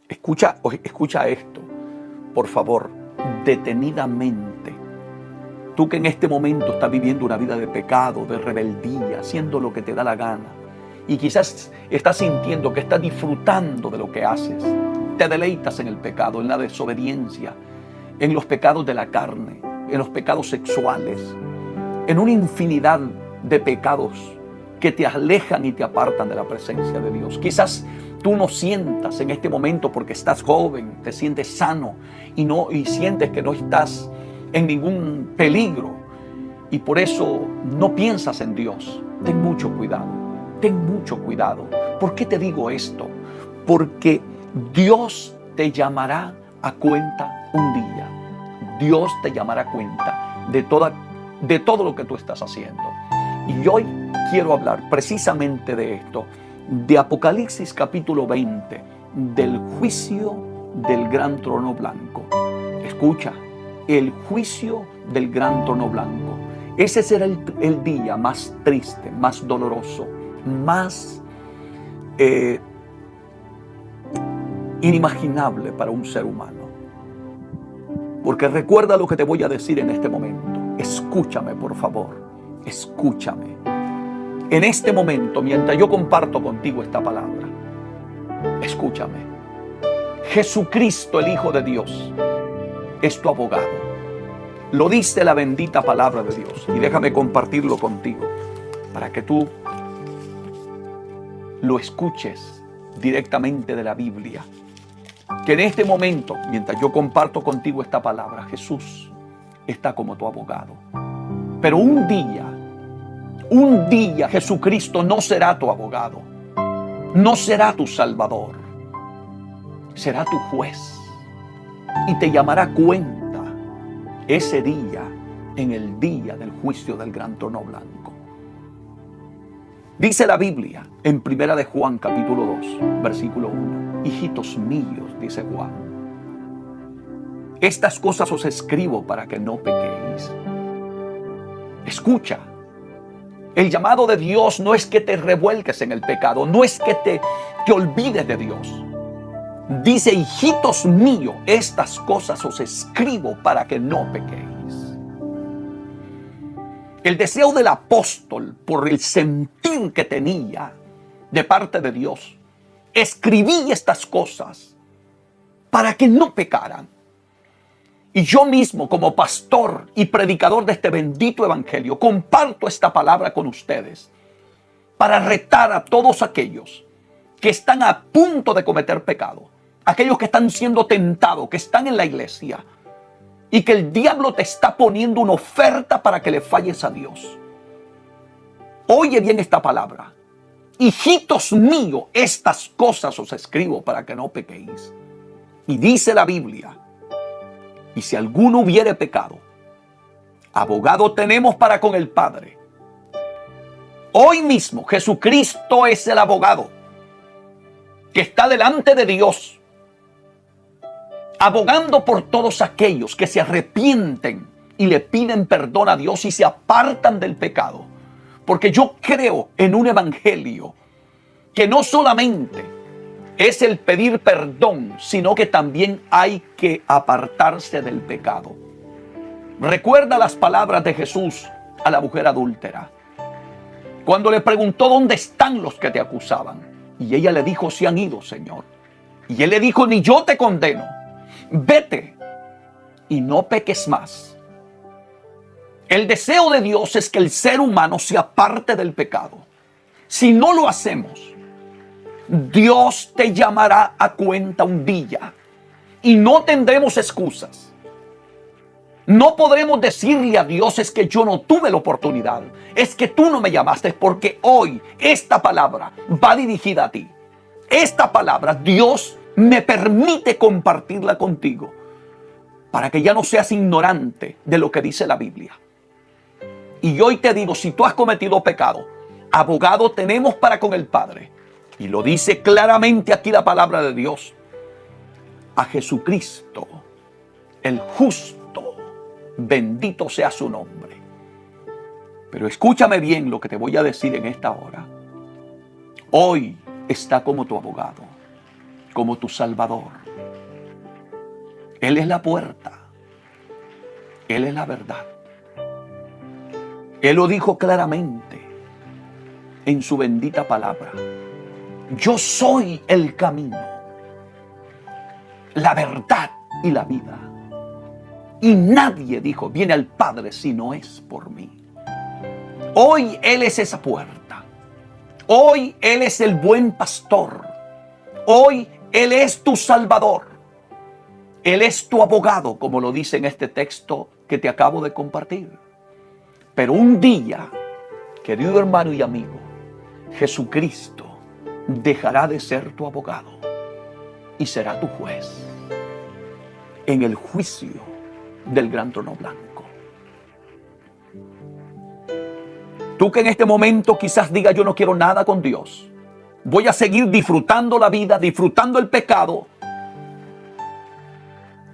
Escucha esto, por favor, detenidamente. Tú que en este momento estás viviendo una vida de pecado, de rebeldía, haciendo lo que te da la gana, y quizás estás sintiendo que estás disfrutando de lo que haces, te deleitas en el pecado, en la desobediencia, en los pecados de la carne, en los pecados sexuales, en una infinidad de pecados que te alejan y te apartan de la presencia de Dios. Quizás tú no sientas en este momento, porque estás joven, te sientes sano y sientes que no estás en ningún peligro, y por eso no piensas en Dios. Ten mucho cuidado, ten mucho cuidado. ¿Por qué te digo esto? Porque Dios te llamará a cuenta un día. Dios te llamará a cuenta de todo lo que tú estás haciendo. Y hoy quiero hablar precisamente de esto, de Apocalipsis capítulo 20, del juicio del gran trono blanco. Escucha, el juicio del gran trono blanco. Ese será el día más triste, más doloroso, más inimaginable para un ser humano. Porque recuerda lo que te voy a decir en este momento. Escúchame, por favor, escúchame. En este momento, mientras yo comparto contigo esta palabra, escúchame. Jesucristo, el Hijo de Dios, es tu abogado. Lo dice la bendita palabra de Dios. Y déjame compartirlo contigo para que tú lo escuches directamente de la Biblia. Que en este momento, mientras yo comparto contigo esta palabra, Jesús está como tu abogado. Pero un día Jesucristo no será tu abogado, no será tu salvador, será tu juez y te llamará a cuenta ese día, en el día del juicio del gran trono blanco. Dice la Biblia en Primera de Juan capítulo 2, versículo 1, hijitos míos, dice Juan, estas cosas os escribo para que no pequéis. Escucha, el llamado de Dios no es que te revuelques en el pecado, no es que te olvides de Dios. Dice, hijitos míos, estas cosas os escribo para que no pequéis. El deseo del apóstol, por el sentir que tenía de parte de Dios, escribí estas cosas para que no pecaran. Y yo mismo, como pastor y predicador de este bendito evangelio, comparto esta palabra con ustedes para retar a todos aquellos que están a punto de cometer pecado, aquellos que están siendo tentados, que están en la iglesia y que el diablo te está poniendo una oferta para que le falles a Dios. Oye bien esta palabra. Hijitos míos, estas cosas os escribo para que no pequéis. Y dice la Biblia, y si alguno hubiere pecado, abogado tenemos para con el Padre. Hoy mismo Jesucristo es el abogado que está delante de Dios, abogando por todos aquellos que se arrepienten y le piden perdón a Dios y se apartan del pecado. Porque yo creo en un evangelio que no solamente es el pedir perdón, sino que también hay que apartarse del pecado. Recuerda las palabras de Jesús a la mujer adúltera, cuando le preguntó dónde están los que te acusaban. Y ella le dijo, se han ido, Señor. Y él le dijo, ni yo te condeno. Vete y no peques más. El deseo de Dios es que el ser humano se aparte del pecado. Si no lo hacemos, Dios te llamará a cuenta un día y no tendremos excusas. No podremos decirle a Dios, es que yo no tuve la oportunidad, es que tú no me llamaste, porque hoy esta palabra va dirigida a ti. Esta palabra Dios me permite compartirla contigo para que ya no seas ignorante de lo que dice la Biblia. Y hoy te digo, si tú has cometido pecado, abogado tenemos para con el Padre. Y lo dice claramente aquí la palabra de Dios. A Jesucristo, el justo, bendito sea su nombre. Pero escúchame bien lo que te voy a decir en esta hora. Hoy está como tu abogado, como tu Salvador. Él es la puerta. Él es la verdad. Él lo dijo claramente en su bendita palabra. Yo soy el camino, la verdad y la vida. Y nadie, dijo, viene al Padre si no es por mí. Hoy Él es esa puerta. Hoy Él es el buen pastor. Hoy Él es tu Salvador. Él es tu abogado, como lo dice en este texto que te acabo de compartir. Pero un día, querido hermano y amigo, Jesucristo dejará de ser tu abogado y será tu juez en el juicio del gran trono blanco. Tú que en este momento quizás digas: yo no quiero nada con Dios, voy a seguir disfrutando la vida, disfrutando el pecado,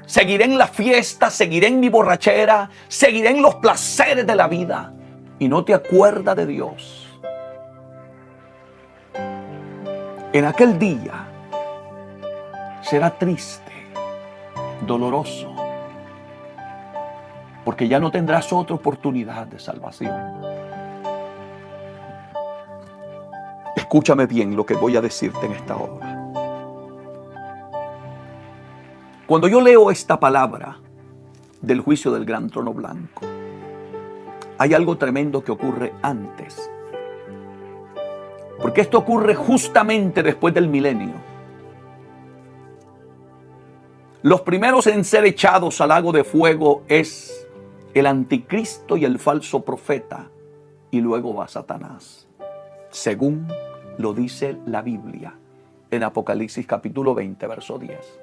seguiré en la fiesta, seguiré en mi borrachera, seguiré en los placeres de la vida, y no te acuerdas de Dios. En aquel día será triste, doloroso, porque ya no tendrás otra oportunidad de salvación. Escúchame bien lo que voy a decirte en esta hora. Cuando yo leo esta palabra del juicio del gran trono blanco, hay algo tremendo que ocurre antes. Porque esto ocurre justamente después del milenio. Los primeros en ser echados al lago de fuego es el anticristo y el falso profeta, y luego va Satanás, según lo dice la Biblia en Apocalipsis capítulo 20, verso 10.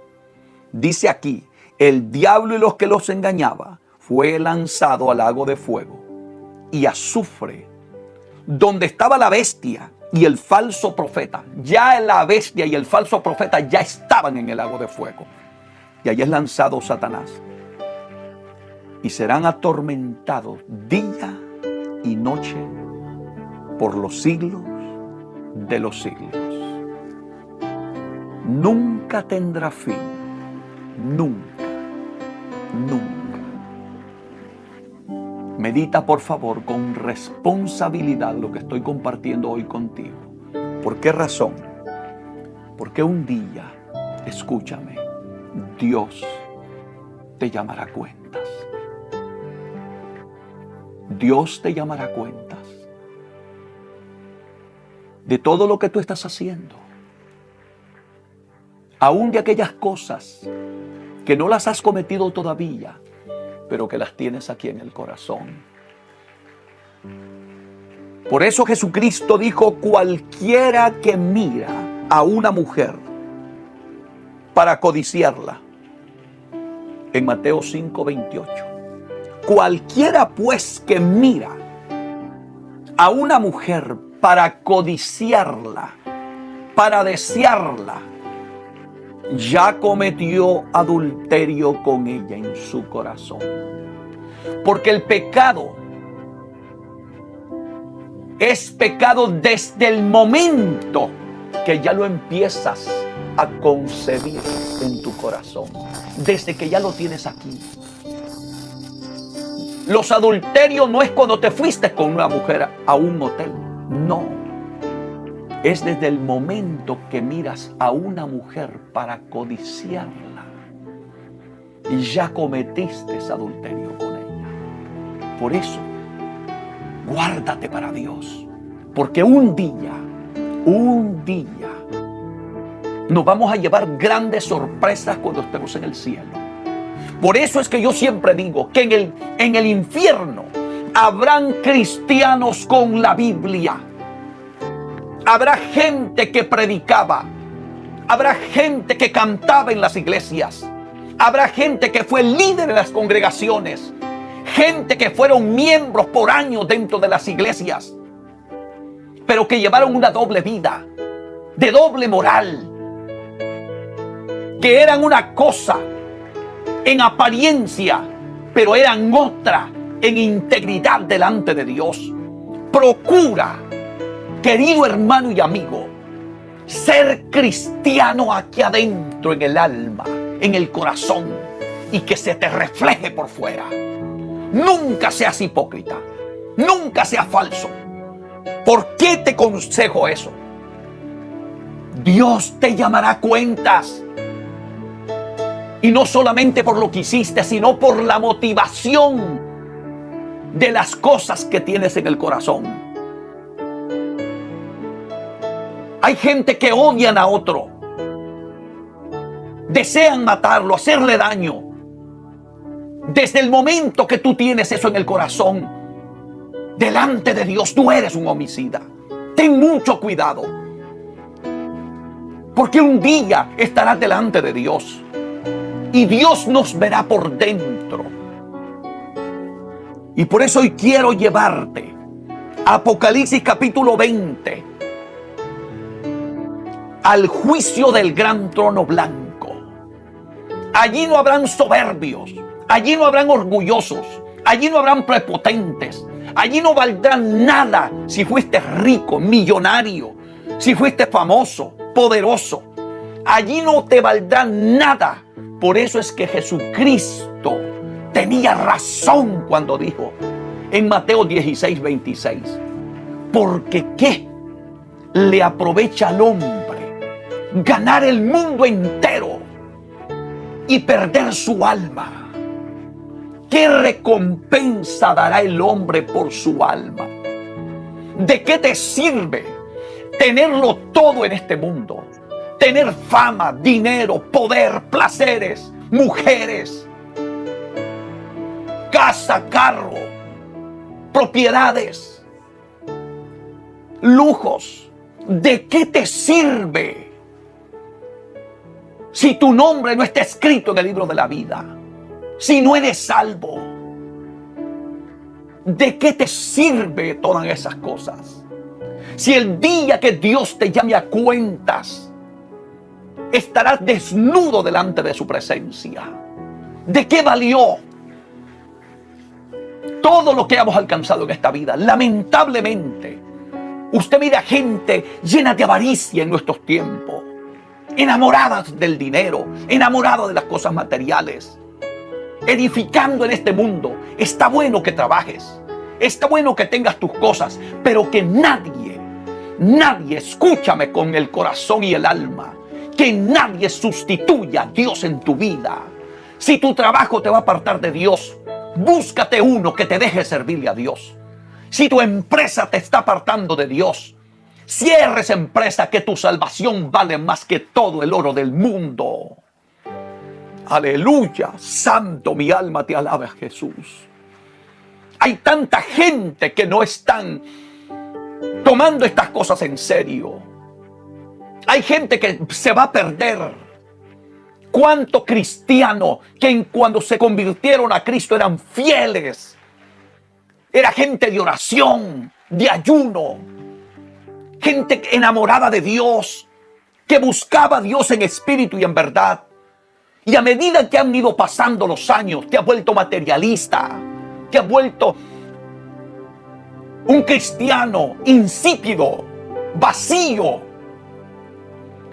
Dice aquí: el diablo y los que los engañaba fue lanzado al lago de fuego y azufre, donde estaba la bestia y el falso profeta. Ya la bestia y el falso profeta ya estaban en el lago de fuego. Y allí es lanzado Satanás. Y serán atormentados día y noche por los siglos de los siglos. Nunca tendrá fin. Nunca. Nunca. Medita, por favor, con responsabilidad lo que estoy compartiendo hoy contigo. ¿Por qué razón? Porque un día, escúchame, Dios te llamará cuentas. Dios te llamará cuentas de todo lo que tú estás haciendo, aún de aquellas cosas que no las has cometido todavía, pero que las tienes aquí en el corazón. Por eso Jesucristo dijo: cualquiera que mira a una mujer para codiciarla, en Mateo 5:28. Cualquiera pues que mira a una mujer para codiciarla, para desearla, ya cometió adulterio con ella en su corazón. Porque el pecado es pecado desde el momento que ya lo empiezas a concebir en tu corazón, desde que ya lo tienes aquí. Los adulterios no es cuando te fuiste con una mujer a un hotel, no. Es desde el momento que miras a una mujer para codiciarla y ya cometiste ese adulterio con ella. Por eso, guárdate para Dios, porque un día, nos vamos a llevar grandes sorpresas cuando estemos en el cielo. Por eso es que yo siempre digo que en el infierno habrán cristianos con la Biblia. Habrá gente que predicaba. Habrá gente que cantaba en las iglesias. Habrá gente que fue líder en las congregaciones. Gente que fueron miembros por años dentro de las iglesias, pero que llevaron una doble vida, de doble moral, que eran una cosa en apariencia, pero eran otra en integridad delante de Dios. Procura, querido hermano y amigo, ser cristiano aquí adentro en el alma, en el corazón, y que se te refleje por fuera. Nunca seas hipócrita, nunca seas falso. ¿Por qué te aconsejo eso? Dios te llamará a cuentas. Y no solamente por lo que hiciste, sino por la motivación de las cosas que tienes en el corazón. Hay gente que odian a otro, desean matarlo, hacerle daño. Desde el momento que tú tienes eso en el corazón, delante de Dios tú eres un homicida. Ten mucho cuidado, porque un día estarás delante de Dios y Dios nos verá por dentro. Y por eso hoy quiero llevarte a Apocalipsis capítulo 20, al juicio del gran trono blanco. Allí no habrán soberbios, allí no habrán orgullosos, allí no habrán prepotentes, allí no valdrán nada si fuiste rico, millonario, si fuiste famoso, poderoso. Allí no te valdrá nada. Por eso es que Jesucristo tenía razón cuando dijo en Mateo 16:26, porque ¿qué le aprovecha al hombre ganar el mundo entero y perder su alma? ¿Qué recompensa dará el hombre por su alma? ¿De qué te sirve tenerlo todo en este mundo? Tener fama, dinero, poder, placeres, mujeres, casa, carro, propiedades, lujos. ¿De qué te sirve si tu nombre no está escrito en el libro de la vida? Si no eres salvo, ¿de qué te sirve todas esas cosas? Si el día que Dios te llame a cuentas, estarás desnudo delante de su presencia. ¿De qué valió todo lo que hemos alcanzado en esta vida? Lamentablemente, usted mira gente llena de avaricia en nuestros tiempos, enamoradas del dinero, enamoradas de las cosas materiales, edificando en este mundo. Está bueno que trabajes, está bueno que tengas tus cosas, pero que nadie, escúchame con el corazón y el alma, que nadie sustituya a Dios en tu vida. Si tu trabajo te va a apartar de Dios, búscate uno que te deje servirle a Dios. Si tu empresa te está apartando de Dios, cierra esa empresa, que tu salvación vale más que todo el oro del mundo. Aleluya, santo, mi alma te alaba, Jesús. Hay tanta gente que no están tomando estas cosas en serio. Hay gente que se va a perder. ¿Cuántos cristianos que cuando se convirtieron a Cristo eran fieles? Era gente de oración, de ayuno, gente enamorada de Dios, que buscaba a Dios en espíritu y en verdad. Y a medida que han ido pasando los años, te has vuelto materialista, te has vuelto un cristiano insípido, vacío.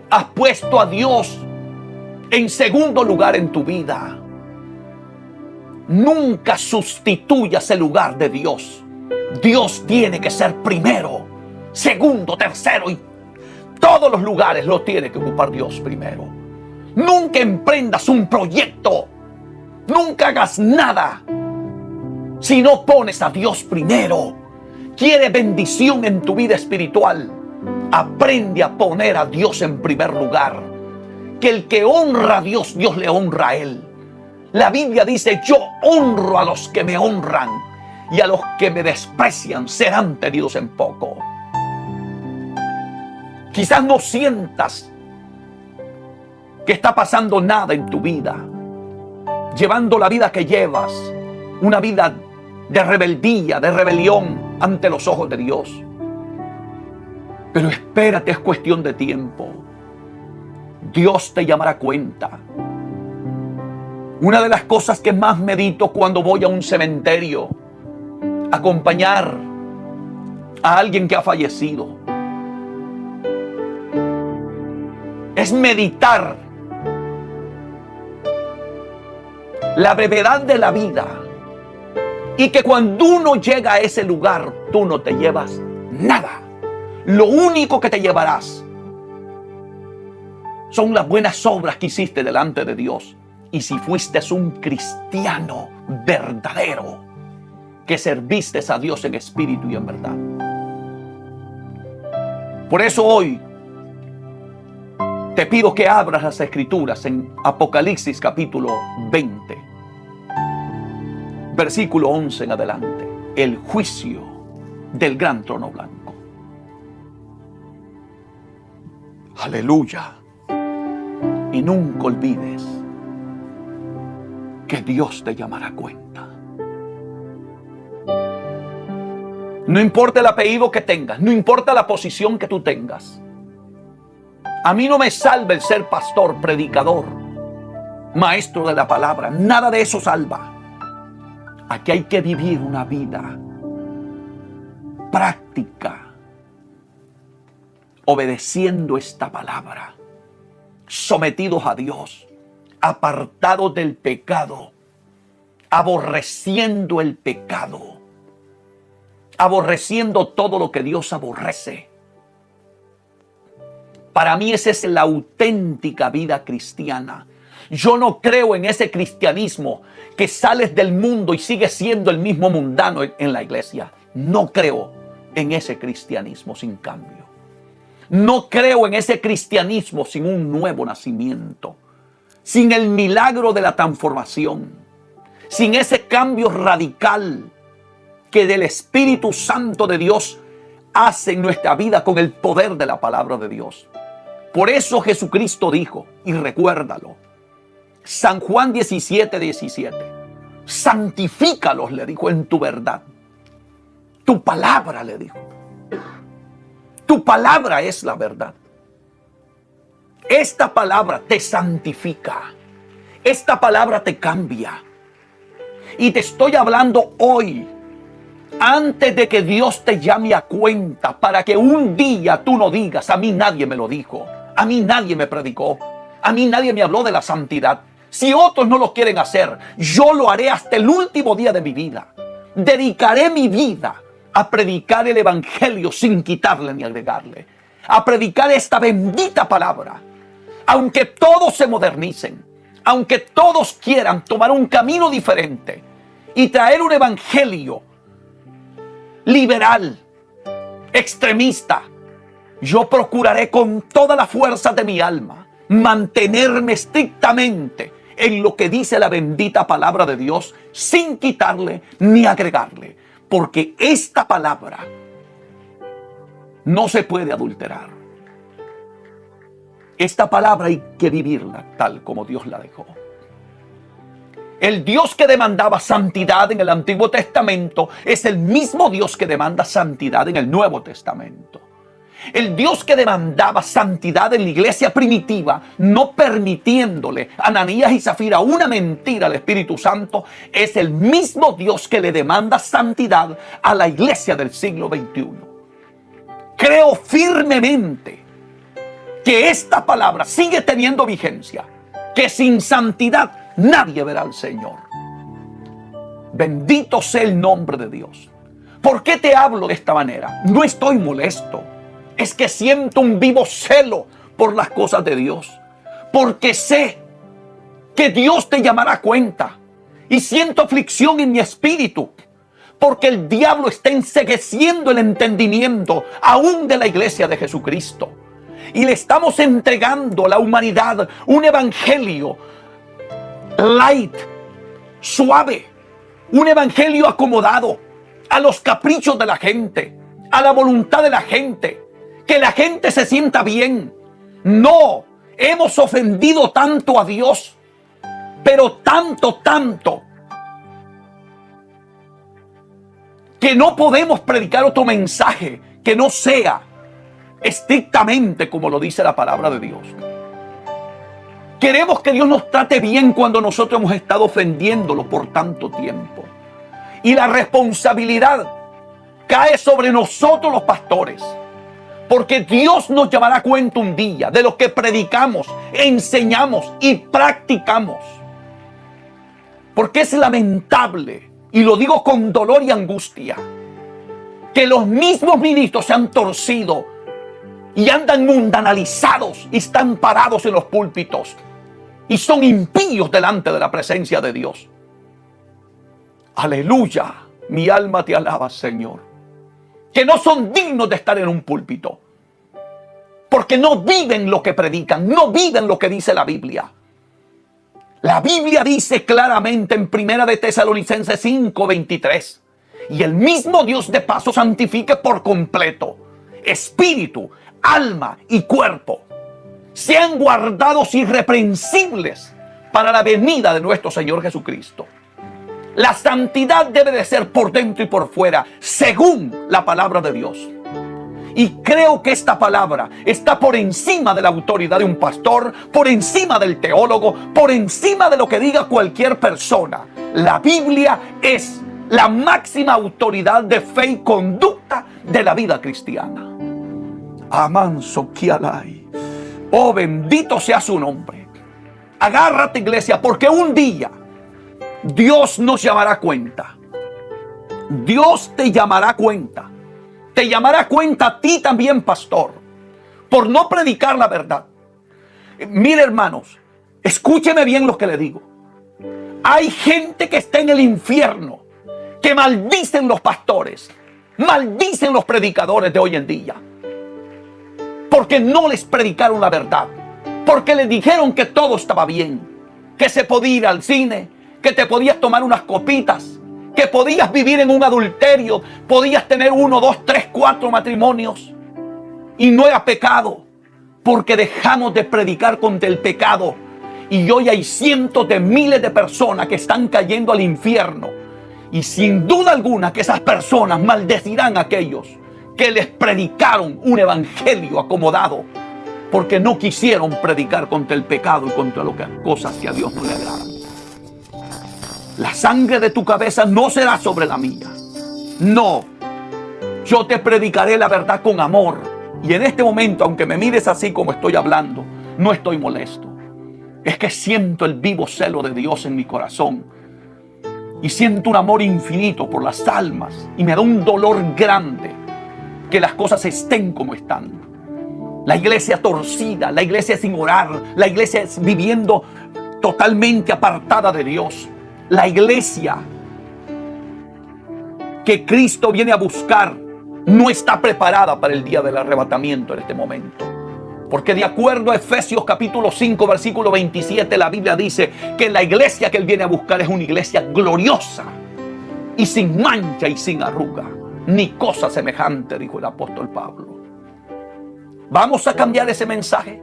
Has puesto a Dios en segundo lugar en tu vida. Nunca sustituyas el lugar de Dios. Dios tiene que ser primero, segundo, tercero, y todos los lugares los tiene que ocupar Dios primero. Nunca emprendas un proyecto, nunca hagas nada si no pones a Dios primero. ¿Quieres bendición en tu vida espiritual? Aprende a poner a Dios en primer lugar. Que el que honra a Dios, Dios le honra a él. La Biblia dice: yo honro a los que me honran, y a los que me desprecian serán tenidos en poco. Quizás no sientas que está pasando nada en tu vida, llevando la vida que llevas, una vida de rebeldía, de rebelión ante los ojos de Dios. Pero espérate, es cuestión de tiempo. Dios te llamará a cuenta. Una de las cosas que más medito cuando voy a un cementerio, acompañar a alguien que ha fallecido, es meditar la brevedad de la vida, y que cuando uno llega a ese lugar, tú no te llevas nada. Lo único que te llevarás son las buenas obras que hiciste delante de Dios. Y si fuiste un cristiano verdadero, que serviste a Dios en espíritu y en verdad. Por eso hoy te pido que abras las escrituras en Apocalipsis capítulo 20, versículo 11 en adelante. El juicio del gran trono blanco. Aleluya. Y nunca olvides que Dios te llamará a cuenta. No importa el apellido que tengas, no importa la posición que tú tengas. A mí no me salva el ser pastor, predicador, maestro de la palabra. Nada de eso salva. Aquí hay que vivir una vida práctica, obedeciendo esta palabra, sometidos a Dios, apartados del pecado, aborreciendo el pecado, aborreciendo todo lo que Dios aborrece. Para mí esa es la auténtica vida cristiana. Yo no creo en ese cristianismo que sales del mundo y sigues siendo el mismo mundano en la iglesia. No creo en ese cristianismo sin cambio. No creo en ese cristianismo sin un nuevo nacimiento, sin el milagro de la transformación, sin ese cambio radical que del Espíritu Santo de Dios hace en nuestra vida con el poder de la palabra de Dios. Por eso Jesucristo dijo, y recuérdalo, San Juan 17:17, santifícalos, le dijo, en tu verdad. Tu palabra, le dijo. Tu palabra es la verdad. Esta palabra te santifica. Esta palabra te cambia. Y te estoy hablando hoy, antes de que Dios te llame a cuenta, para que un día tú no digas, a mí nadie me lo dijo, a mí nadie me predicó, a mí nadie me habló de la santidad. Si otros no lo quieren hacer, yo lo haré hasta el último día de mi vida. Dedicaré mi vida a predicar el evangelio sin quitarle ni agregarle, a predicar esta bendita palabra. Aunque todos se modernicen, aunque todos quieran tomar un camino diferente y traer un evangelio liberal, extremista, yo procuraré con toda la fuerza de mi alma mantenerme estrictamente en lo que dice la bendita palabra de Dios, sin quitarle ni agregarle, porque esta palabra no se puede adulterar. Esta palabra hay que vivirla tal como Dios la dejó. El Dios que demandaba santidad en el Antiguo Testamento es el mismo Dios que demanda santidad en el Nuevo Testamento. El Dios que demandaba santidad en la iglesia primitiva, no permitiéndole a Ananías y Zafira una mentira al Espíritu Santo, es el mismo Dios que le demanda santidad a la iglesia del siglo XXI. Creo firmemente que esta palabra sigue teniendo vigencia, que sin santidad nadie verá al Señor. Bendito sea el nombre de Dios. ¿Por qué te hablo de esta manera? No estoy molesto. Es que siento un vivo celo por las cosas de Dios. Porque sé que Dios te llamará a cuenta. Y siento aflicción en mi espíritu. Porque el diablo está encegueciendo el entendimiento aún de la iglesia de Jesucristo. Y le estamos entregando a la humanidad un evangelio light, suave. Un evangelio acomodado a los caprichos de la gente, a la voluntad de la gente. Que la gente se sienta bien. No, hemos ofendido tanto a Dios, pero tanto, que no podemos predicar otro mensaje que no sea estrictamente como lo dice la palabra de Dios. Queremos que Dios nos trate bien cuando nosotros hemos estado ofendiéndolo por tanto tiempo. Y la responsabilidad cae sobre nosotros los pastores, Porque Dios nos llamará a cuenta un día de lo que predicamos, enseñamos y practicamos. Porque es lamentable, y lo digo con dolor y angustia, que los mismos ministros se han torcido y andan mundanalizados y están parados en los púlpitos y son impíos delante de la presencia de Dios. Aleluya, mi alma te alaba, Señor. Que no son dignos de estar en un púlpito, porque no viven lo que predican, no viven lo que dice la Biblia. La Biblia dice claramente en 1 de Tesalonicenses 5:23, y el mismo Dios de paso santifique por completo espíritu, alma y cuerpo, sean guardados irreprensibles para la venida de nuestro Señor Jesucristo. La santidad debe de ser por dentro y por fuera, según la palabra de Dios. Y creo que esta palabra está por encima de la autoridad de un pastor, por encima del teólogo, por encima de lo que diga cualquier persona. La Biblia es la máxima autoridad de fe y conducta de la vida cristiana. Amanso Kialai. Oh, bendito sea su nombre. Agárrate, iglesia, porque un día Dios nos llamará a cuenta. Dios te llamará a cuenta. Te llamará a cuenta a ti también, pastor, por no predicar la verdad. Mire, hermanos, escúcheme bien lo que le digo. Hay gente que está en el infierno, que maldicen los pastores, maldicen los predicadores de hoy en día, porque no les predicaron la verdad, porque les dijeron que todo estaba bien, que se podía ir al cine, que te podías tomar unas copitas, que podías vivir en un adulterio, podías tener 1, 2, 3, 4 matrimonios y no era pecado, porque dejamos de predicar contra el pecado. Y hoy hay cientos de miles de personas que están cayendo al infierno, y sin duda alguna que esas personas maldecirán a aquellos que les predicaron un evangelio acomodado, porque no quisieron predicar contra el pecado y contra las cosas que a Dios no le agradan. La sangre de tu cabeza no será sobre la mía. No, yo te predicaré la verdad con amor. Y en este momento, aunque me mires así como estoy hablando, no estoy molesto. Es que siento el vivo celo de Dios en mi corazón. Y siento un amor infinito por las almas. Y me da un dolor grande que las cosas estén como están. La iglesia torcida, la iglesia sin orar, la iglesia viviendo totalmente apartada de Dios. La iglesia que Cristo viene a buscar no está preparada para el día del arrebatamiento en este momento. Porque de acuerdo a Efesios capítulo 5 versículo 27, la Biblia dice que la iglesia que Él viene a buscar es una iglesia gloriosa y sin mancha y sin arruga, ni cosa semejante, dijo el apóstol Pablo. ¿Vamos a cambiar ese mensaje?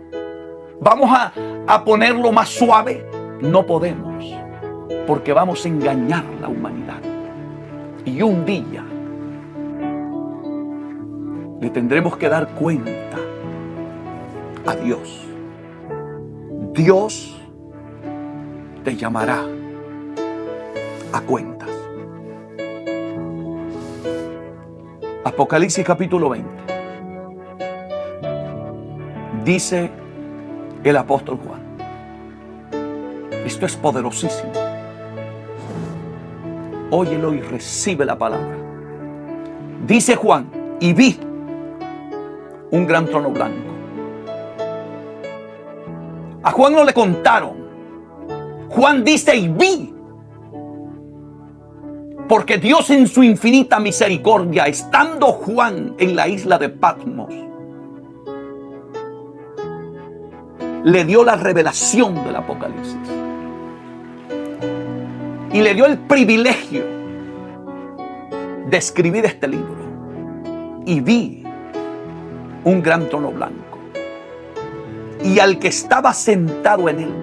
¿Vamos a ponerlo más suave? No podemos, porque vamos a engañar a la humanidad. Y un día le tendremos que dar cuenta a Dios. Dios te llamará a cuentas. Apocalipsis capítulo 20. Dice el apóstol Juan. Esto es poderosísimo. Óyelo y recibe la palabra. Dice Juan, y vi un gran trono blanco. A Juan no le contaron. Juan dice, y vi. Porque Dios en su infinita misericordia, estando Juan en la isla de Patmos, le dio la revelación del Apocalipsis. Y le dio el privilegio de escribir este libro. Y vi un gran trono blanco. Y al que estaba sentado en él.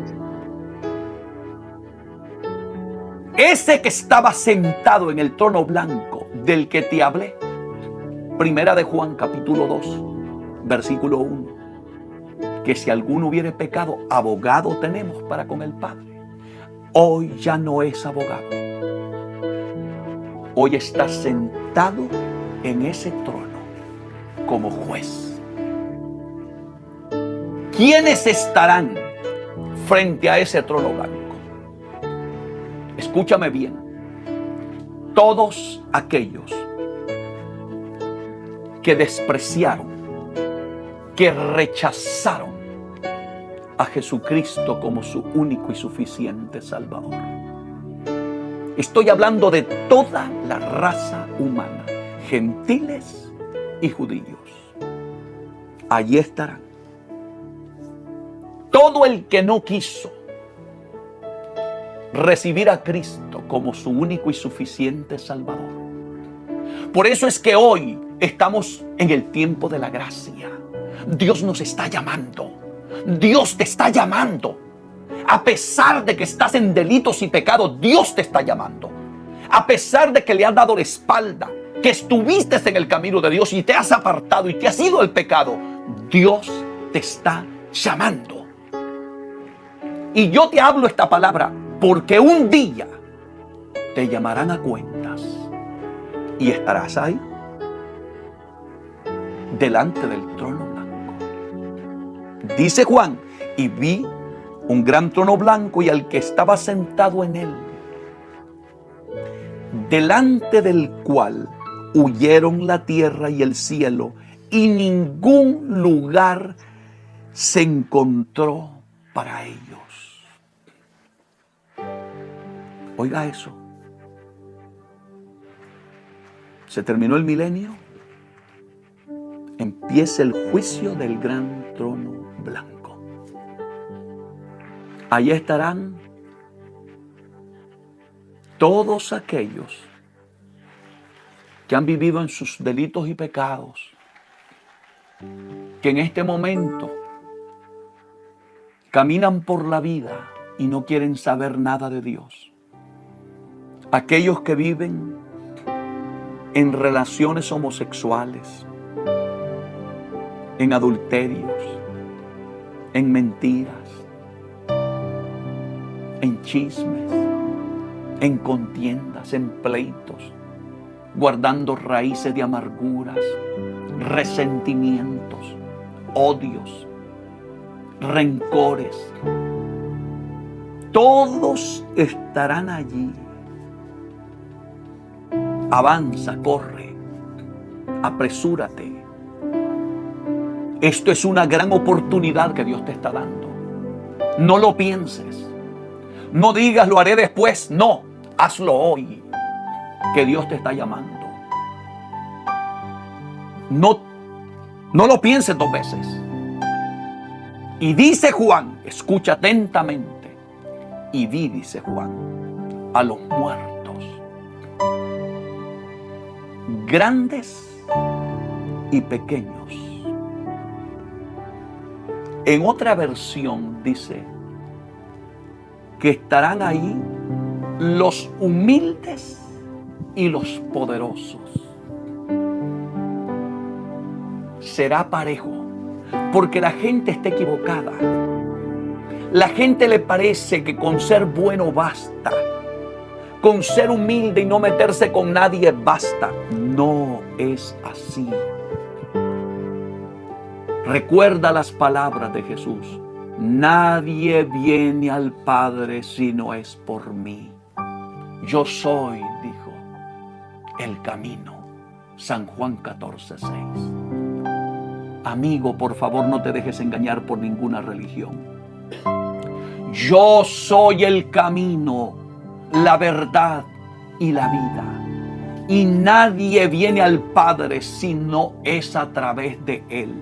Ese que estaba sentado en el trono blanco del que te hablé. Primera de Juan capítulo 2, versículo 1. Que si alguno hubiere pecado, abogado tenemos para con el Padre. Hoy ya no es abogado. Hoy está sentado en ese trono como juez. ¿Quiénes estarán frente a ese trono blanco? Escúchame bien. Todos aquellos que despreciaron, que rechazaron a Jesucristo como su único y suficiente Salvador. Estoy hablando de toda la raza humana, gentiles y judíos. Allí estarán. Todo el que no quiso recibir a Cristo como su único y suficiente Salvador. Por eso es que hoy estamos en el tiempo de la gracia. Dios nos está llamando. Dios te está llamando. A pesar de que estás en delitos y pecados, Dios te está llamando. A pesar de que le has dado la espalda, que estuviste en el camino de Dios y te has apartado y te has ido al pecado, Dios te está llamando. Y yo te hablo esta palabra porque un día te llamarán a cuentas y estarás ahí delante del trono blanco. Dice Juan, y vi un gran trono blanco y al que estaba sentado en él, delante del cual huyeron la tierra y el cielo, y ningún lugar se encontró para ellos. Oiga eso. Se terminó el milenio. Empieza el juicio del gran trono blanco. Allí estarán todos aquellos que han vivido en sus delitos y pecados, que en este momento caminan por la vida y no quieren saber nada de Dios. Aquellos que viven en relaciones homosexuales, en adulterios, en mentiras, en chismes, en contiendas, en pleitos, guardando raíces de amarguras, resentimientos, odios, rencores. Todos estarán allí. Avanza, corre, apresúrate. Esto es una gran oportunidad que Dios te está dando. No lo pienses. No digas lo haré después. No, hazlo hoy, que Dios te está llamando. No lo pienses dos veces. Y dice Juan, escucha atentamente. Y vi, dice Juan, a los muertos, grandes y pequeños. En otra versión dice que estarán ahí los humildes y los poderosos. Será parejo, porque la gente está equivocada. La gente le parece que con ser bueno basta. Con ser humilde y no meterse con nadie basta. No es así. Recuerda las palabras de Jesús. Nadie viene al Padre si no es por mí. Yo soy, dijo, el camino. San Juan 14:6. Amigo, por favor, no te dejes engañar por ninguna religión. Yo soy el camino, la verdad y la vida. Y nadie viene al Padre si no es a través de Él.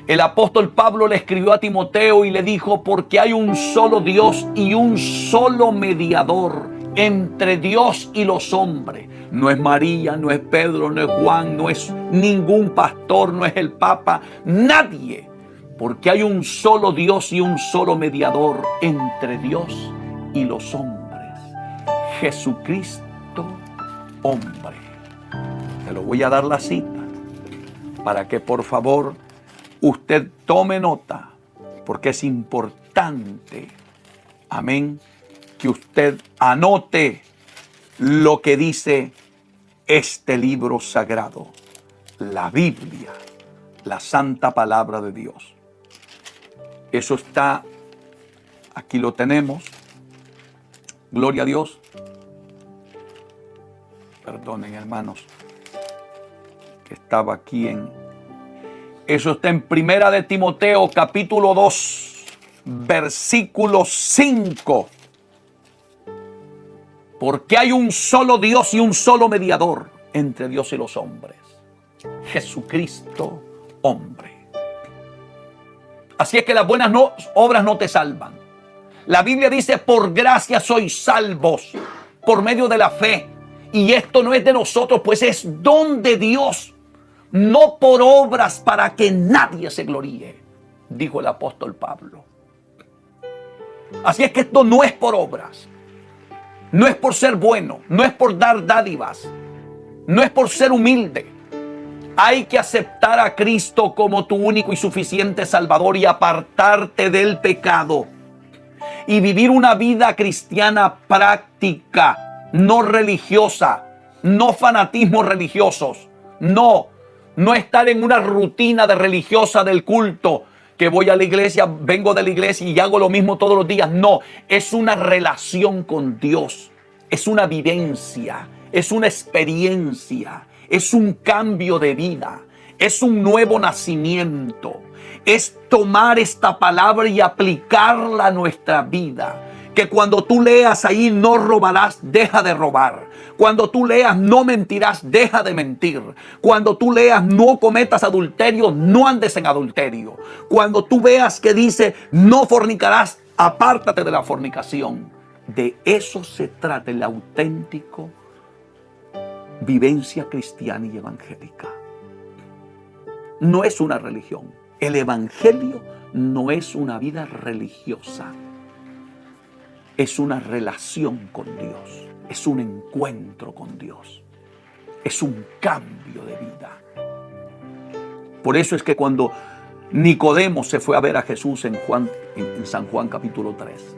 El apóstol Pablo le escribió a Timoteo y le dijo, porque hay un solo Dios y un solo mediador entre Dios y los hombres. No es María, no es Pedro, no es Juan, no es ningún pastor, no es el Papa, nadie. Porque hay un solo Dios y un solo mediador entre Dios y los hombres. Jesucristo, hombre. Te lo voy a dar la cita para que por favor usted tome nota, porque es importante, amén, que usted anote lo que dice este libro sagrado, la Biblia, la santa palabra de Dios. Eso está, aquí lo tenemos. Gloria a Dios. Perdonen, hermanos, que estaba aquí en... Eso está en Primera de Timoteo, capítulo 2, versículo 5. Porque hay un solo Dios y un solo mediador entre Dios y los hombres. Jesucristo, hombre. Así es que las buenas obras no te salvan. La Biblia dice, por gracia sois salvos, por medio de la fe. Y esto no es de nosotros, pues es don de Dios, no por obras para que nadie se gloríe, dijo el apóstol Pablo. Así es que esto no es por obras, no es por ser bueno, no es por dar dádivas, no es por ser humilde. Hay que aceptar a Cristo como tu único y suficiente Salvador y apartarte del pecado y vivir una vida cristiana práctica, no religiosa, no fanatismos religiosos, no estar en una rutina de religiosa del culto, que voy a la iglesia, vengo de la iglesia y hago lo mismo todos los días. No, es una relación con Dios, es una vivencia, es una experiencia, es un cambio de vida, es un nuevo nacimiento, es tomar esta palabra y aplicarla a nuestra vida. Que cuando tú leas ahí, no robarás, deja de robar. Cuando tú leas, no mentirás, deja de mentir. Cuando tú leas, no cometas adulterio, no andes en adulterio. Cuando tú veas que dice, no fornicarás, apártate de la fornicación. De eso se trata el auténtico vivencia cristiana y evangélica. No es una religión. El evangelio no es una vida religiosa. Es una relación con Dios. Es un encuentro con Dios. Es un cambio de vida. Por eso es que cuando Nicodemo se fue a ver a Jesús en San Juan capítulo 3,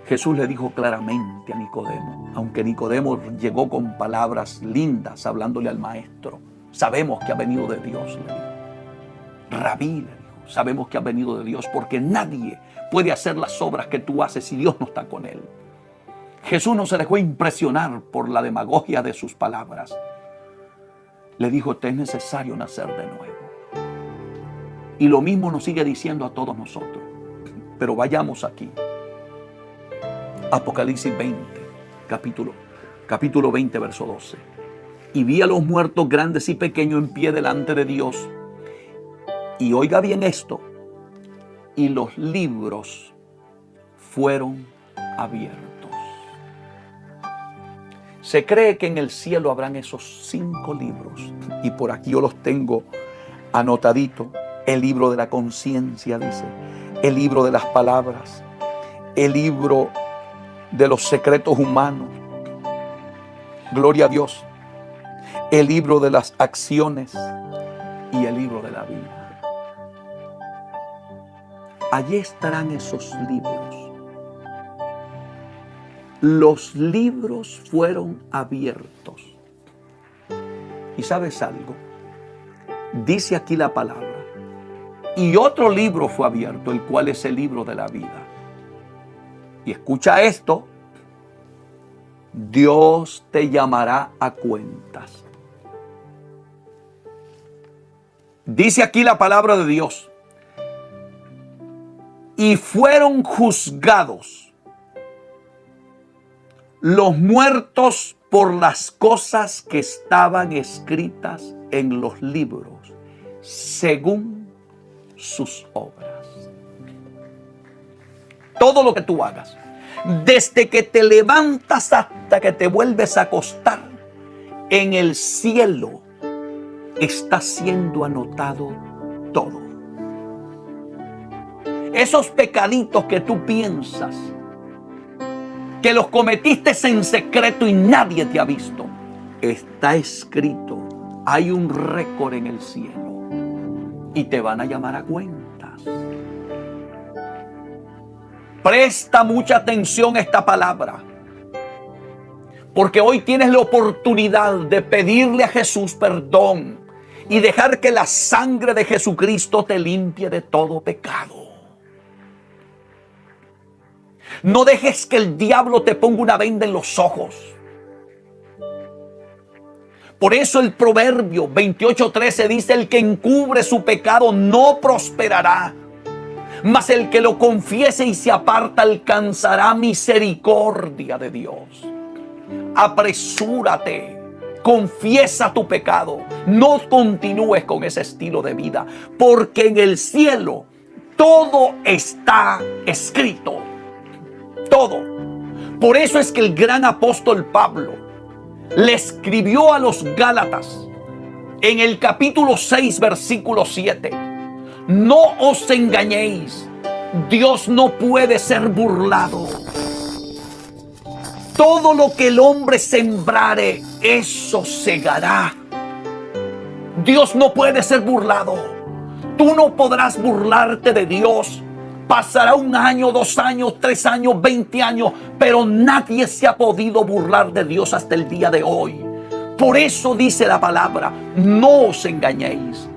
Jesús le dijo claramente a Nicodemo, aunque Nicodemo llegó con palabras lindas hablándole al maestro, sabemos que ha venido de Dios, le dijo. Rabí, le dijo, sabemos que ha venido de Dios, porque nadie puede hacer las obras que tú haces si Dios no está con él. Jesús no se dejó impresionar por la demagogia de sus palabras. Le dijo, te es necesario nacer de nuevo. Y lo mismo nos sigue diciendo a todos nosotros. Pero vayamos aquí. Apocalipsis 20, capítulo 20, verso 12. Y vi a los muertos grandes y pequeños en pie delante de Dios. Y oiga bien esto. Y los libros fueron abiertos. Se cree que en el cielo habrán esos 5 libros. Y por aquí yo los tengo anotaditos. El libro de la conciencia, dice. El libro de las palabras. El libro de los secretos humanos. Gloria a Dios. El libro de las acciones. Y el libro de la vida. Allí estarán esos libros. Los libros fueron abiertos. ¿Y sabes algo? Dice aquí la palabra. Y otro libro fue abierto, el cual es el libro de la vida. Y escucha esto. Dios te llamará a cuentas. Dice aquí la palabra de Dios. Y fueron juzgados los muertos por las cosas que estaban escritas en los libros, según sus obras. Todo lo que tú hagas, desde que te levantas hasta que te vuelves a acostar, en el cielo está siendo anotado todo. Esos pecaditos que tú piensas que los cometiste en secreto y nadie te ha visto, está escrito. Hay un récord en el cielo y te van a llamar a cuentas. Presta mucha atención a esta palabra, porque hoy tienes la oportunidad de pedirle a Jesús perdón y dejar que la sangre de Jesucristo te limpie de todo pecado. No dejes que el diablo te ponga una venda en los ojos. Por eso el Proverbio 28:13 dice: el que encubre su pecado no prosperará, mas el que lo confiese y se aparta alcanzará misericordia de Dios. Apresúrate, confiesa tu pecado, no continúes con ese estilo de vida, porque en el cielo todo está escrito. Todo. Por eso es que el gran apóstol Pablo le escribió a los Gálatas en el capítulo 6, versículo 7: no os engañéis, Dios no puede ser burlado. Todo lo que el hombre sembrare, eso segará. Dios no puede ser burlado. Tú no podrás burlarte de Dios. Pasará 1 año, 2 años, 3 años, 20 años, pero nadie se ha podido burlar de Dios hasta el día de hoy. Por eso dice la palabra: no os engañéis.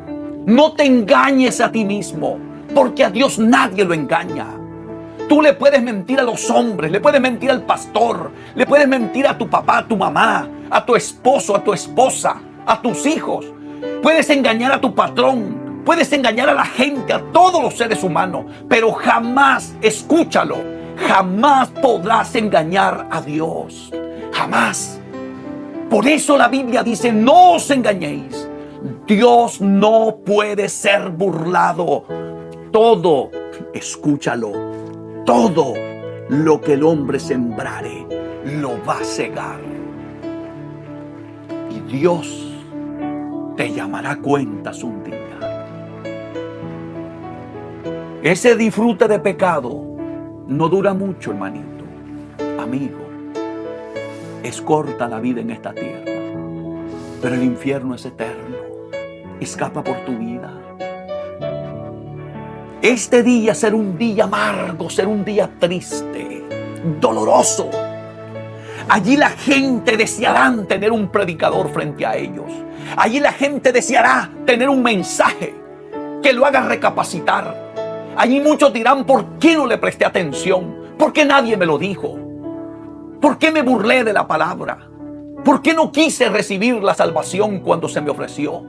No te engañes a ti mismo, porque a Dios nadie lo engaña. Tú le puedes mentir a los hombres, le puedes mentir al pastor, le puedes mentir a tu papá, a tu mamá, a tu esposo, a tu esposa, a tus hijos. Puedes engañar a tu patrón. Puedes engañar a la gente, a todos los seres humanos, pero jamás, escúchalo, jamás podrás engañar a Dios. Jamás. Por eso la Biblia dice: no os engañéis. Dios no puede ser burlado. Todo, escúchalo, todo lo que el hombre sembrare, lo va a segar. Y Dios te llamará cuentas un día. Ese disfrute de pecado no dura mucho, hermanito, amigo. Es corta la vida en esta tierra, pero el infierno es eterno. Escapa por tu vida. Este día será un día amargo, será un día triste, doloroso. Allí la gente deseará tener un predicador frente a ellos. Allí la gente deseará tener un mensaje que lo haga recapacitar. Allí muchos dirán: ¿por qué no le presté atención? ¿Por qué nadie me lo dijo? ¿Por qué me burlé de la palabra? ¿Por qué no quise recibir la salvación cuando se me ofreció?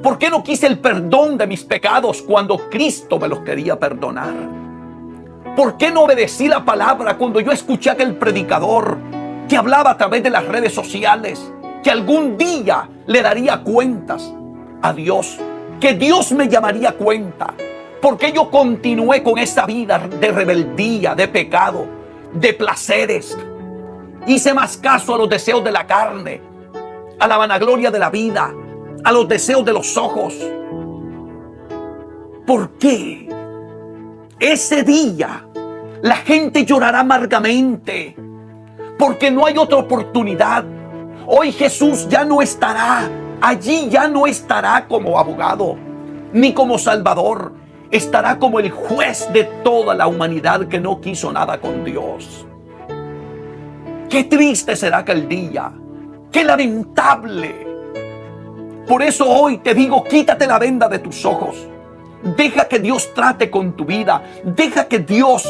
¿Por qué no quise el perdón de mis pecados cuando Cristo me los quería perdonar? ¿Por qué no obedecí la palabra cuando yo escuché a aquel predicador que hablaba a través de las redes sociales, que algún día le daría cuentas a Dios, que Dios me llamaría a cuenta? ¿Por qué yo continué con esa vida de rebeldía, de pecado, de placeres? Hice más caso a los deseos de la carne, a la vanagloria de la vida, a los deseos de los ojos. ¿Por qué? Ese día la gente llorará amargamente, porque no hay otra oportunidad. Hoy Jesús ya no estará allí, ya no estará como abogado, ni como salvador. Estará como el juez de toda la humanidad que no quiso nada con Dios. Qué triste será aquel día. Qué lamentable. Por eso hoy te digo: quítate la venda de tus ojos. Deja que Dios trate con tu vida. Deja que Dios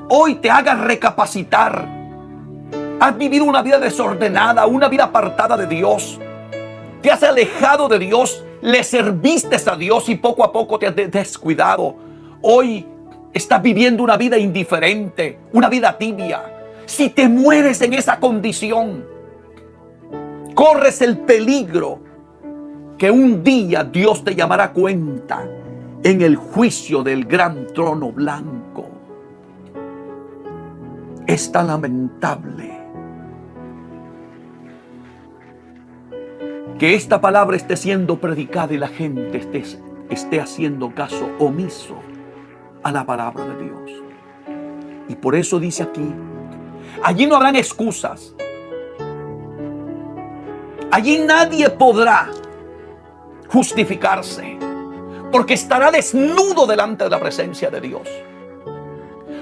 hoy te haga recapacitar. Has vivido una vida desordenada, una vida apartada de Dios. Te has alejado de Dios. Le serviste a Dios y poco a poco te has descuidado. Hoy estás viviendo una vida indiferente, una vida tibia. Si te mueres en esa condición, corres el peligro que un día Dios te llamará a cuenta en el juicio del gran trono blanco. Es tan lamentable que esta palabra esté siendo predicada y la gente esté haciendo caso omiso a la palabra de Dios. Y por eso dice aquí: allí no habrán excusas. Allí nadie podrá justificarse, porque estará desnudo delante de la presencia de Dios.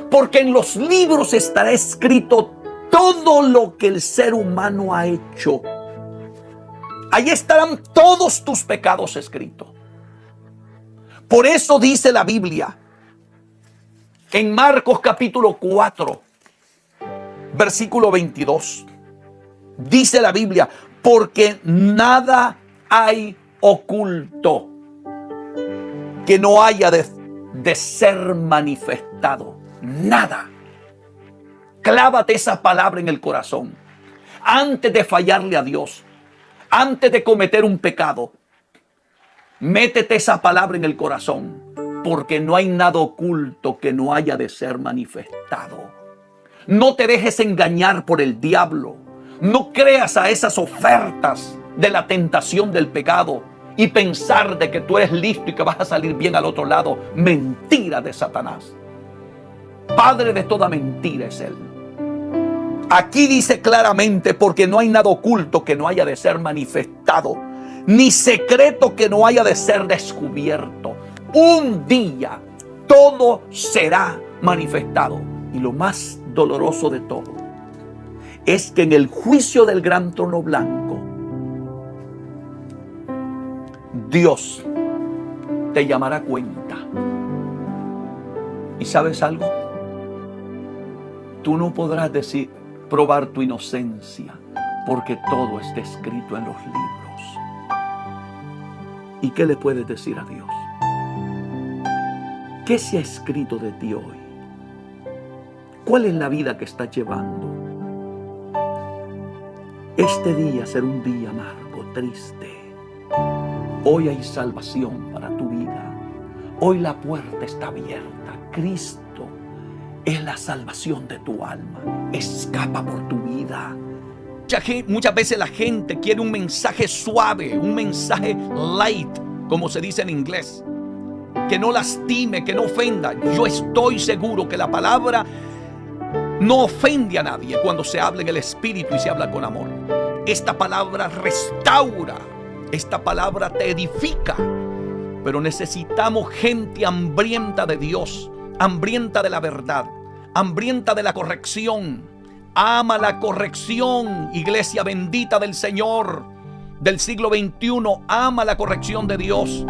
Porque en los libros estará escrito todo lo que el ser humano ha hecho Ahí estarán todos tus pecados escritos. Por eso dice la Biblia en Marcos capítulo 4, versículo 22. Dice la Biblia, porque nada hay oculto que no haya de ser manifestado. Nada. Clávate esa palabra en el corazón. Antes de fallarle a Dios, antes de cometer un pecado, métete esa palabra en el corazón, porque no hay nada oculto que no haya de ser manifestado. No te dejes engañar por el diablo. No creas a esas ofertas de la tentación del pecado y pensar de que tú eres listo y que vas a salir bien al otro lado. Mentira de Satanás. Padre de toda mentira es él. Aquí dice claramente, porque no hay nada oculto que no haya de ser manifestado, ni secreto que no haya de ser descubierto. Un día todo será manifestado. Y lo más doloroso de todo es que en el juicio del gran trono blanco, Dios te llamará a cuenta. ¿Y sabes algo? Tú no podrás probar tu inocencia, porque todo está escrito en los libros. ¿Y qué le puedes decir a Dios? ¿Qué se ha escrito de ti hoy? ¿Cuál es la vida que estás llevando? Este día será un día amargo, triste. Hoy hay salvación para tu vida. Hoy la puerta está abierta. Cristo es la salvación de tu alma. Escapa por tu vida. Muchas veces la gente quiere un mensaje suave, un mensaje light, como se dice en inglés, que no lastime, que no ofenda. Yo estoy seguro que la palabra no ofende a nadie cuando se habla en el Espíritu y se habla con amor. Esta palabra restaura, esta palabra te edifica. Pero necesitamos gente hambrienta de Dios, hambrienta de la verdad, hambrienta de la corrección. Ama la corrección, iglesia bendita del Señor del siglo XXI. Ama la corrección de Dios,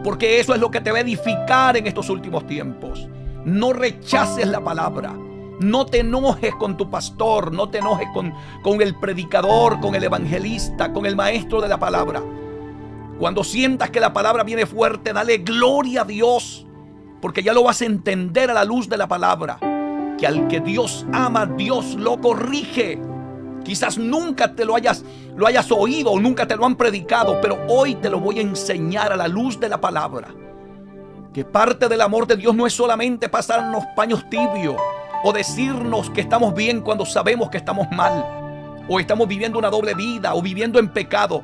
porque eso es lo que te va a edificar en estos últimos tiempos. No rechaces la palabra. No te enojes con tu pastor, no te enojes con el predicador, con el evangelista, con el maestro de la palabra. Cuando sientas que la palabra viene fuerte, dale gloria a Dios, porque ya lo vas a entender a la luz de la palabra, que al que Dios ama, Dios lo corrige. Quizás nunca te lo hayas oído o nunca te lo han predicado, pero hoy te lo voy a enseñar a la luz de la palabra. Que parte del amor de Dios no es solamente pasarnos paños tibios o decirnos que estamos bien cuando sabemos que estamos mal, o estamos viviendo una doble vida o viviendo en pecado.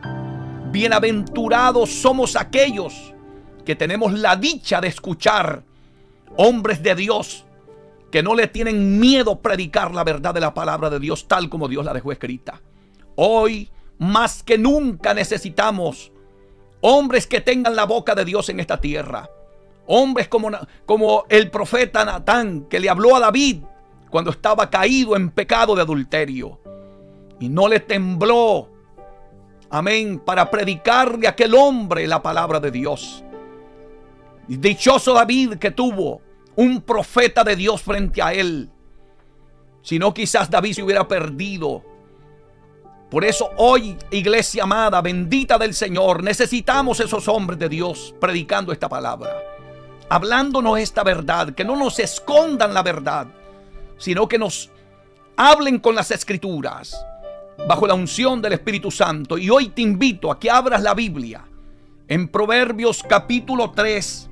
Bienaventurados somos aquellos que tenemos la dicha de escuchar hombres de Dios que no le tienen miedo a predicar la verdad de la palabra de Dios tal como Dios la dejó escrita. Hoy más que nunca necesitamos hombres que tengan la boca de Dios en esta tierra. Hombres como el profeta Natán, que le habló a David cuando estaba caído en pecado de adulterio, y no le tembló, amén, para predicarle a aquel hombre la palabra de Dios. Dichoso David, que tuvo un profeta de Dios frente a él. Si no, quizás David se hubiera perdido. Por eso hoy, iglesia amada, bendita del Señor, necesitamos esos hombres de Dios predicando esta palabra, hablándonos esta verdad, que no nos escondan la verdad, sino que nos hablen con las Escrituras, bajo la unción del Espíritu Santo. Y hoy te invito a que abras la Biblia en Proverbios capítulo 3,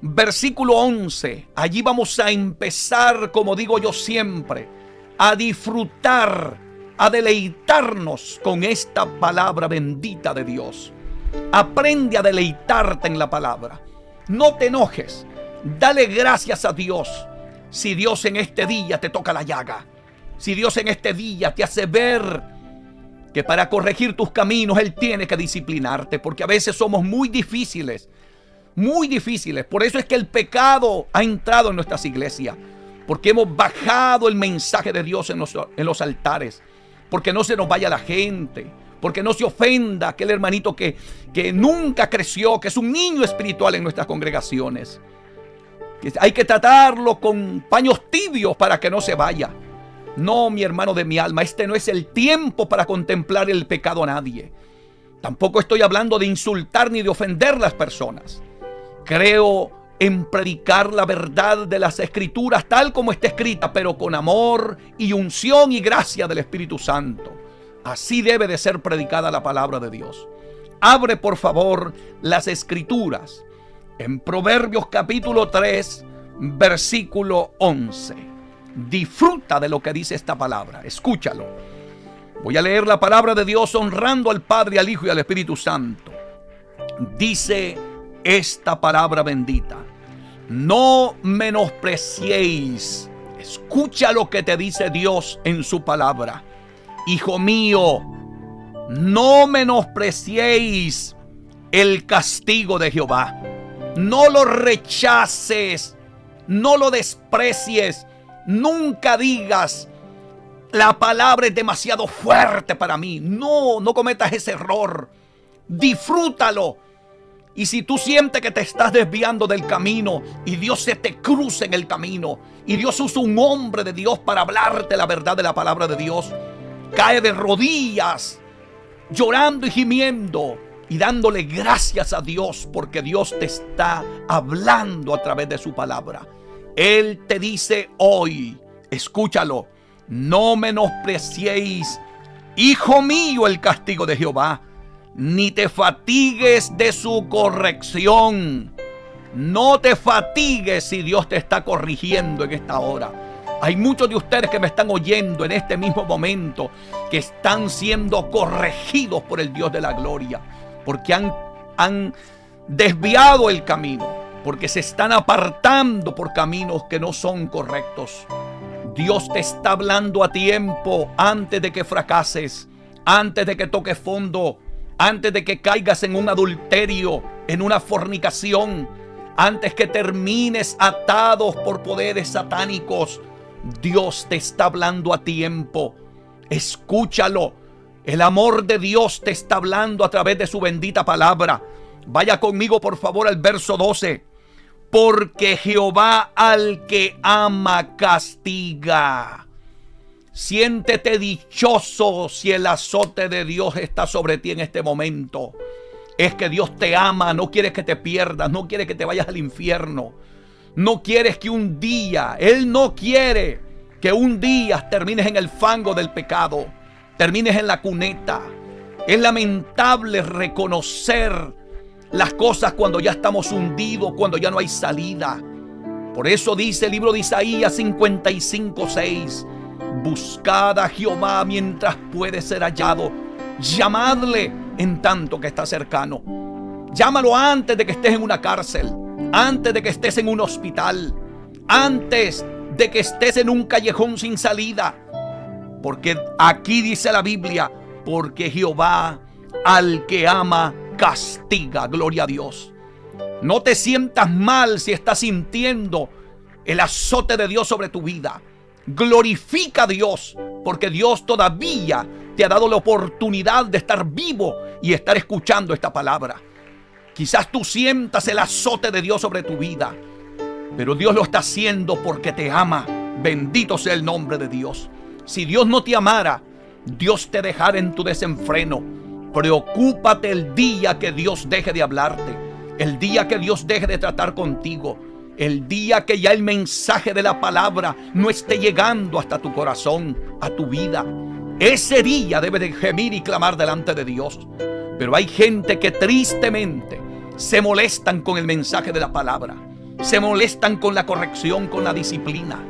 versículo 11. Allí vamos a empezar, como digo yo siempre, a disfrutar, a deleitarnos con esta palabra bendita de Dios. Aprende a deleitarte en la palabra. No te enojes, dale gracias a Dios. Si Dios en este día te toca la llaga, si Dios en este día te hace ver que para corregir tus caminos Él tiene que disciplinarte, porque a veces somos muy difíciles. Por eso es que el pecado ha entrado en nuestras iglesias, porque hemos bajado el mensaje de Dios en los altares, porque no se nos vaya la gente, porque no se ofenda aquel hermanito que nunca creció, que es un niño espiritual en nuestras congregaciones. Que hay que tratarlo con paños tibios para que no se vaya. No, mi hermano de mi alma, este no es el tiempo para contemplar el pecado a nadie. Tampoco estoy hablando de insultar ni de ofender a las personas. Creo en predicar la verdad de las Escrituras tal como está escrita, pero con amor y unción y gracia del Espíritu Santo. Así debe de ser predicada la palabra de Dios. Abre por favor las Escrituras en Proverbios capítulo 3, versículo 11. Disfruta de lo que dice esta palabra. Escúchalo. Voy a leer la palabra de Dios honrando al Padre, al Hijo y al Espíritu Santo. Dice esta palabra bendita: no menospreciéis. Escucha lo que te dice Dios en su palabra. Hijo mío, no menospreciéis el castigo de Jehová. No lo rechaces, no lo desprecies. Nunca digas: la palabra es demasiado fuerte para mí. No cometas ese error. Disfrútalo. Y si tú sientes que te estás desviando del camino y Dios se te cruza en el camino y Dios usa un hombre de Dios para hablarte la verdad de la palabra de Dios, cae de rodillas, llorando y gimiendo y dándole gracias a Dios, porque Dios te está hablando a través de su palabra. Él te dice hoy, escúchalo: no menospreciéis, hijo mío, el castigo de Jehová, ni te fatigues de su corrección. No te fatigues si Dios te está corrigiendo en esta hora. Hay muchos de ustedes que me están oyendo en este mismo momento que están siendo corregidos por el Dios de la gloria, porque han desviado el camino, porque se están apartando por caminos que no son correctos. Dios te está hablando a tiempo, antes de que fracases, antes de que toques fondo, antes de que caigas en un adulterio, en una fornicación, antes que termines atados por poderes satánicos. Dios te está hablando a tiempo. Escúchalo. El amor de Dios te está hablando a través de su bendita palabra. Vaya conmigo por favor al verso 12. Porque Jehová al que ama castiga. Siéntete dichoso si el azote de Dios está sobre ti en este momento. Es que Dios te ama, no quiere que te pierdas, no quiere que te vayas al infierno. No quieres que un día, Él no quiere que un día termines en el fango del pecado, termines en la cuneta. Es lamentable reconocer las cosas cuando ya estamos hundidos, cuando ya no hay salida. Por eso dice el libro de Isaías 55:6: buscad a Jehová mientras puede ser hallado, llamadle en tanto que está cercano. Llámalo antes de que estés en una cárcel, antes de que estés en un hospital, antes de que estés en un callejón sin salida. Porque aquí dice la Biblia: porque Jehová al que ama castiga. Gloria a Dios. No te sientas mal si estás sintiendo el azote de Dios sobre tu vida. Glorifica a Dios, porque Dios todavía te ha dado la oportunidad de estar vivo y estar escuchando esta palabra. Quizás tú sientas el azote de Dios sobre tu vida, pero Dios lo está haciendo porque te ama. Bendito sea el nombre de Dios. Si Dios no te amara, Dios te dejara en tu desenfreno. Preocúpate el día que Dios deje de hablarte, el día que Dios deje de tratar contigo, el día que ya el mensaje de la palabra no esté llegando hasta tu corazón, a tu vida. Ese día debe de gemir y clamar delante de Dios. Pero hay gente que tristemente se molestan con el mensaje de la palabra, se molestan con la corrección, con la disciplina,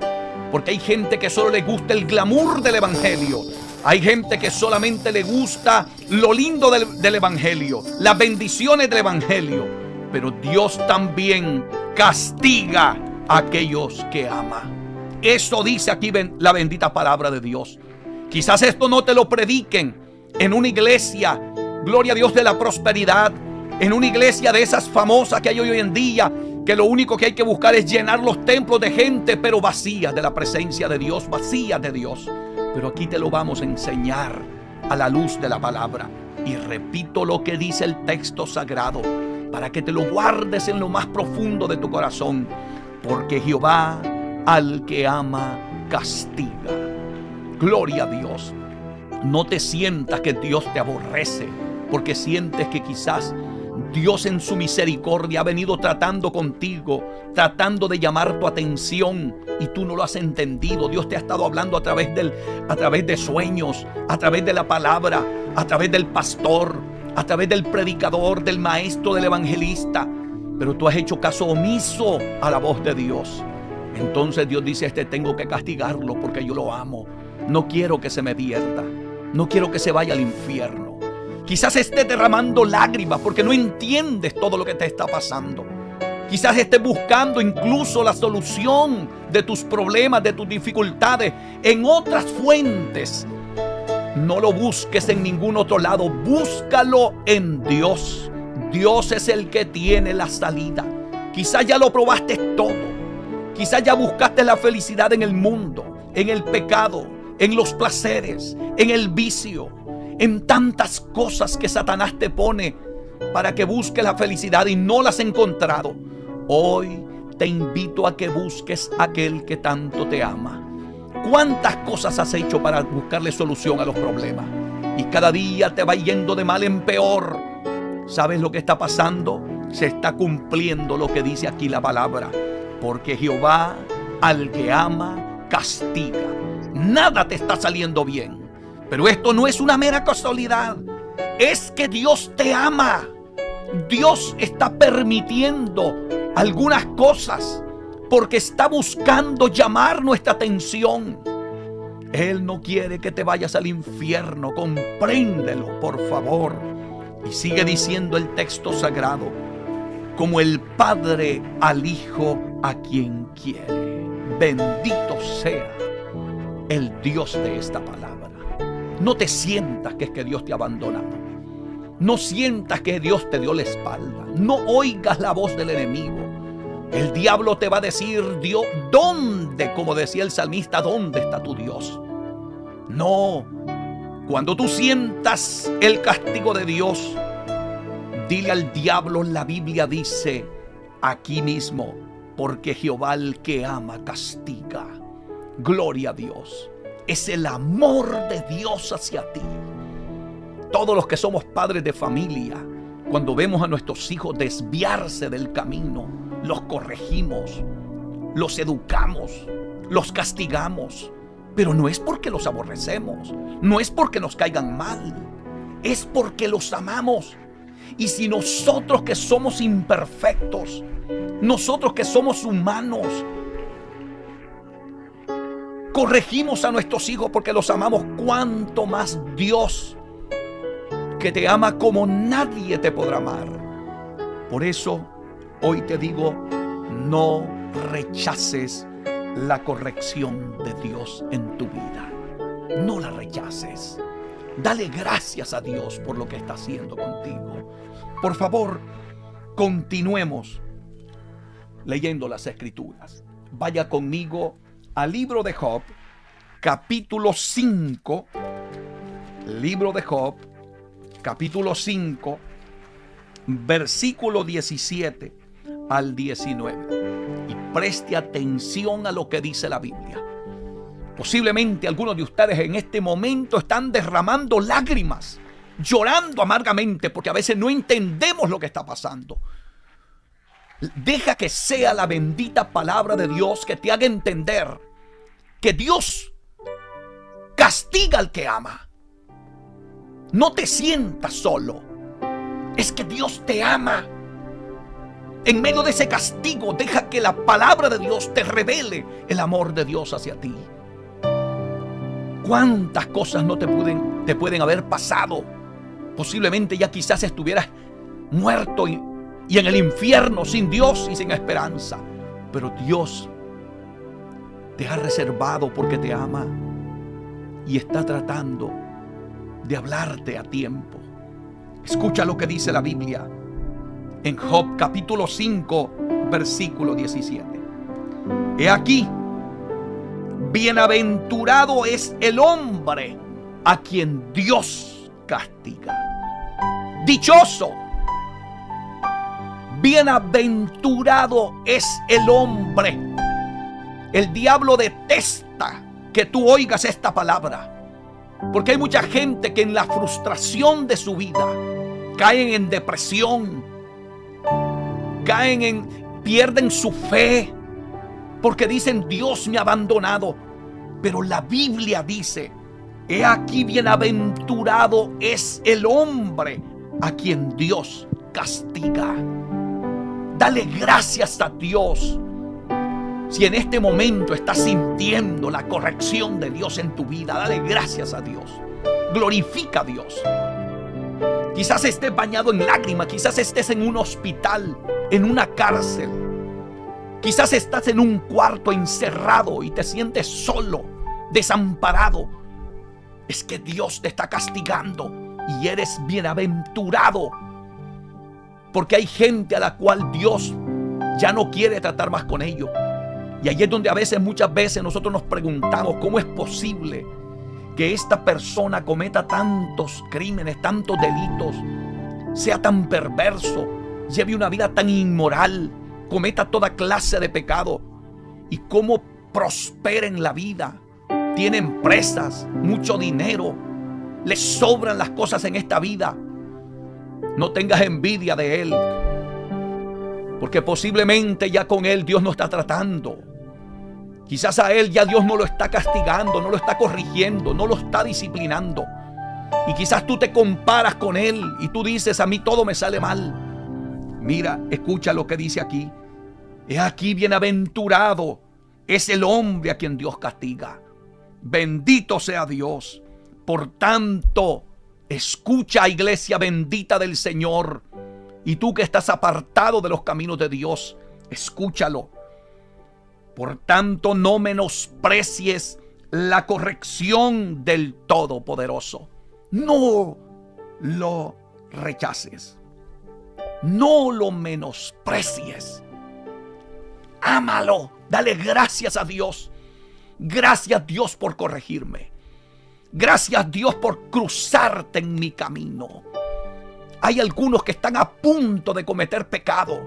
porque hay gente que solo le gusta el glamour del evangelio. Hay gente que solamente le gusta lo lindo del evangelio, las bendiciones del evangelio. Pero Dios también castiga a aquellos que ama. Eso dice aquí la bendita palabra de Dios. Quizás esto no te lo prediquen en una iglesia, gloria a Dios, de la prosperidad, en una iglesia de esas famosas que hay hoy en día, que lo único que hay que buscar es llenar los templos de gente, pero vacías de la presencia de Dios, vacías de Dios. Pero aquí te lo vamos a enseñar a la luz de la palabra. Y repito lo que dice el texto sagrado, para que te lo guardes en lo más profundo de tu corazón. Porque Jehová al que ama castiga. Gloria a Dios. No te sientas que Dios te aborrece, porque sientes que quizás Dios en su misericordia ha venido tratando contigo, tratando de llamar tu atención y tú no lo has entendido. Dios te ha estado hablando a través de sueños, a través de la palabra, a través del pastor, a través del predicador, del maestro, del evangelista. Pero tú has hecho caso omiso a la voz de Dios. Entonces Dios dice: tengo que castigarlo porque yo lo amo. No quiero que se me pierda. No quiero que se vaya al infierno. Quizás estés derramando lágrimas porque no entiendes todo lo que te está pasando. Quizás estés buscando incluso la solución de tus problemas, de tus dificultades, en otras fuentes. No lo busques en ningún otro lado. Búscalo en Dios. Dios es el que tiene la salida. Quizás ya lo probaste todo. Quizás ya buscaste la felicidad en el mundo, en el pecado, en los placeres, en el vicio, en tantas cosas que Satanás te pone para que busques la felicidad y no la has encontrado. Hoy te invito a que busques a aquel que tanto te ama. ¿Cuántas cosas has hecho para buscarle solución a los problemas? Y cada día te va yendo de mal en peor. ¿Sabes lo que está pasando? Se está cumpliendo lo que dice aquí la palabra. Porque Jehová al que ama castiga. Nada te está saliendo bien. Pero esto no es una mera casualidad. Es que Dios te ama. Dios está permitiendo algunas cosas porque está buscando llamar nuestra atención. Él no quiere que te vayas al infierno. Compréndelo, por favor. Y sigue diciendo el texto sagrado: como el Padre al Hijo a quien quiere. Bendito sea el Dios de esta palabra. No te sientas que es que Dios te ha abandonado. No sientas que Dios te dio la espalda. No oigas la voz del enemigo. El diablo te va a decir: Dios, ¿dónde? Como decía el salmista, ¿dónde está tu Dios? No. Cuando tú sientas el castigo de Dios, dile al diablo, la Biblia dice aquí mismo: porque Jehová al que ama castiga. Gloria a Dios. Es el amor de Dios hacia ti. Todos los que somos padres de familia, cuando vemos a nuestros hijos desviarse del camino, los corregimos, los educamos, los castigamos. Pero no es porque los aborrecemos, no es porque nos caigan mal, es porque los amamos. Y si nosotros que somos imperfectos, nosotros que somos humanos, corregimos a nuestros hijos porque los amamos, cuánto más Dios, que te ama como nadie te podrá amar. Por eso hoy te digo: no rechaces la corrección de Dios en tu vida. No la rechaces. Dale gracias a Dios por lo que está haciendo contigo. Por favor, continuemos leyendo las Escrituras. Vaya conmigo al libro de Job, capítulo 5. Libro de Job, capítulo 5, versículo 17 al 19. Y preste atención a lo que dice la Biblia. Posiblemente algunos de ustedes en este momento están derramando lágrimas, llorando amargamente porque a veces no entendemos lo que está pasando. Deja que sea la bendita palabra de Dios que te haga entender que Dios castiga al que ama. No te sientas solo. Es que Dios te ama. En medio de ese castigo, deja que la palabra de Dios te revele el amor de Dios hacia ti. ¿Cuántas cosas no te pueden haber pasado? Posiblemente ya quizás estuvieras muerto y en el infierno sin Dios y sin esperanza. Pero Dios te ha reservado porque te ama y está tratando de hablarte a tiempo. Escucha lo que dice la Biblia en Job capítulo 5, versículo 17. He aquí, bienaventurado es el hombre a quien Dios castiga. Dichoso, bienaventurado es el hombre. El diablo detesta que tú oigas esta palabra, porque hay mucha gente que en la frustración de su vida caen en depresión, pierden su fe, porque dicen: Dios me ha abandonado. Pero la Biblia dice: he aquí bienaventurado es el hombre a quien Dios castiga. Dale gracias a Dios. Si en este momento estás sintiendo la corrección de Dios en tu vida, dale gracias a Dios. Glorifica a Dios. Quizás estés bañado en lágrimas, quizás estés en un hospital, en una cárcel. Quizás estás en un cuarto encerrado y te sientes solo, desamparado. Es que Dios te está castigando y eres bienaventurado, porque hay gente a la cual Dios ya no quiere tratar más con ellos. Y ahí es donde muchas veces nosotros nos preguntamos: ¿cómo es posible que esta persona cometa tantos crímenes, tantos delitos, sea tan perverso, lleve una vida tan inmoral, cometa toda clase de pecado? ¿Y cómo prospera en la vida? Tiene empresas, mucho dinero, le sobran las cosas en esta vida. No tengas envidia de él, porque posiblemente ya con él Dios no está tratando. Quizás a él ya Dios no lo está castigando, no lo está corrigiendo, no lo está disciplinando. Y quizás tú te comparas con él y tú dices: a mí todo me sale mal. Mira, escucha lo que dice aquí. He aquí bienaventurado es el hombre a quien Dios castiga. Bendito sea Dios. Por tanto, escucha, iglesia bendita del Señor. Y tú que estás apartado de los caminos de Dios, escúchalo. Por tanto, no menosprecies la corrección del Todopoderoso. No lo rechaces. No lo menosprecies. Ámalo. Dale gracias a Dios. Gracias, Dios, por corregirme. Gracias, Dios, por cruzarte en mi camino. Hay algunos que están a punto de cometer pecado,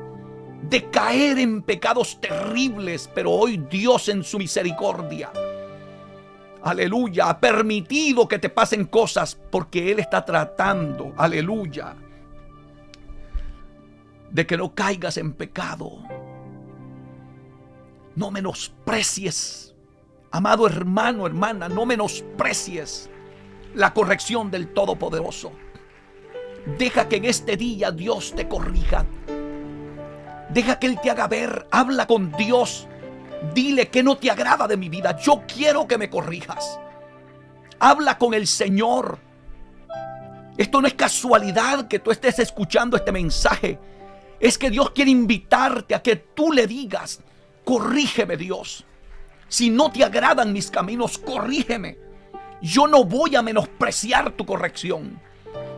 de caer en pecados terribles, pero hoy Dios en su misericordia, aleluya, ha permitido que te pasen cosas porque Él está tratando, aleluya, de que no caigas en pecado. No menosprecies, amado hermano, hermana, no menosprecies la corrección del Todopoderoso. Deja que en este día Dios te corrija. Deja que Él te haga ver. Habla con Dios. Dile que no te agrada de mi vida. Yo quiero que me corrijas. Habla con el Señor. Esto no es casualidad que tú estés escuchando este mensaje. Es que Dios quiere invitarte a que tú le digas: corrígeme, Dios. Si no te agradan mis caminos, corrígeme. Yo no voy a menospreciar tu corrección.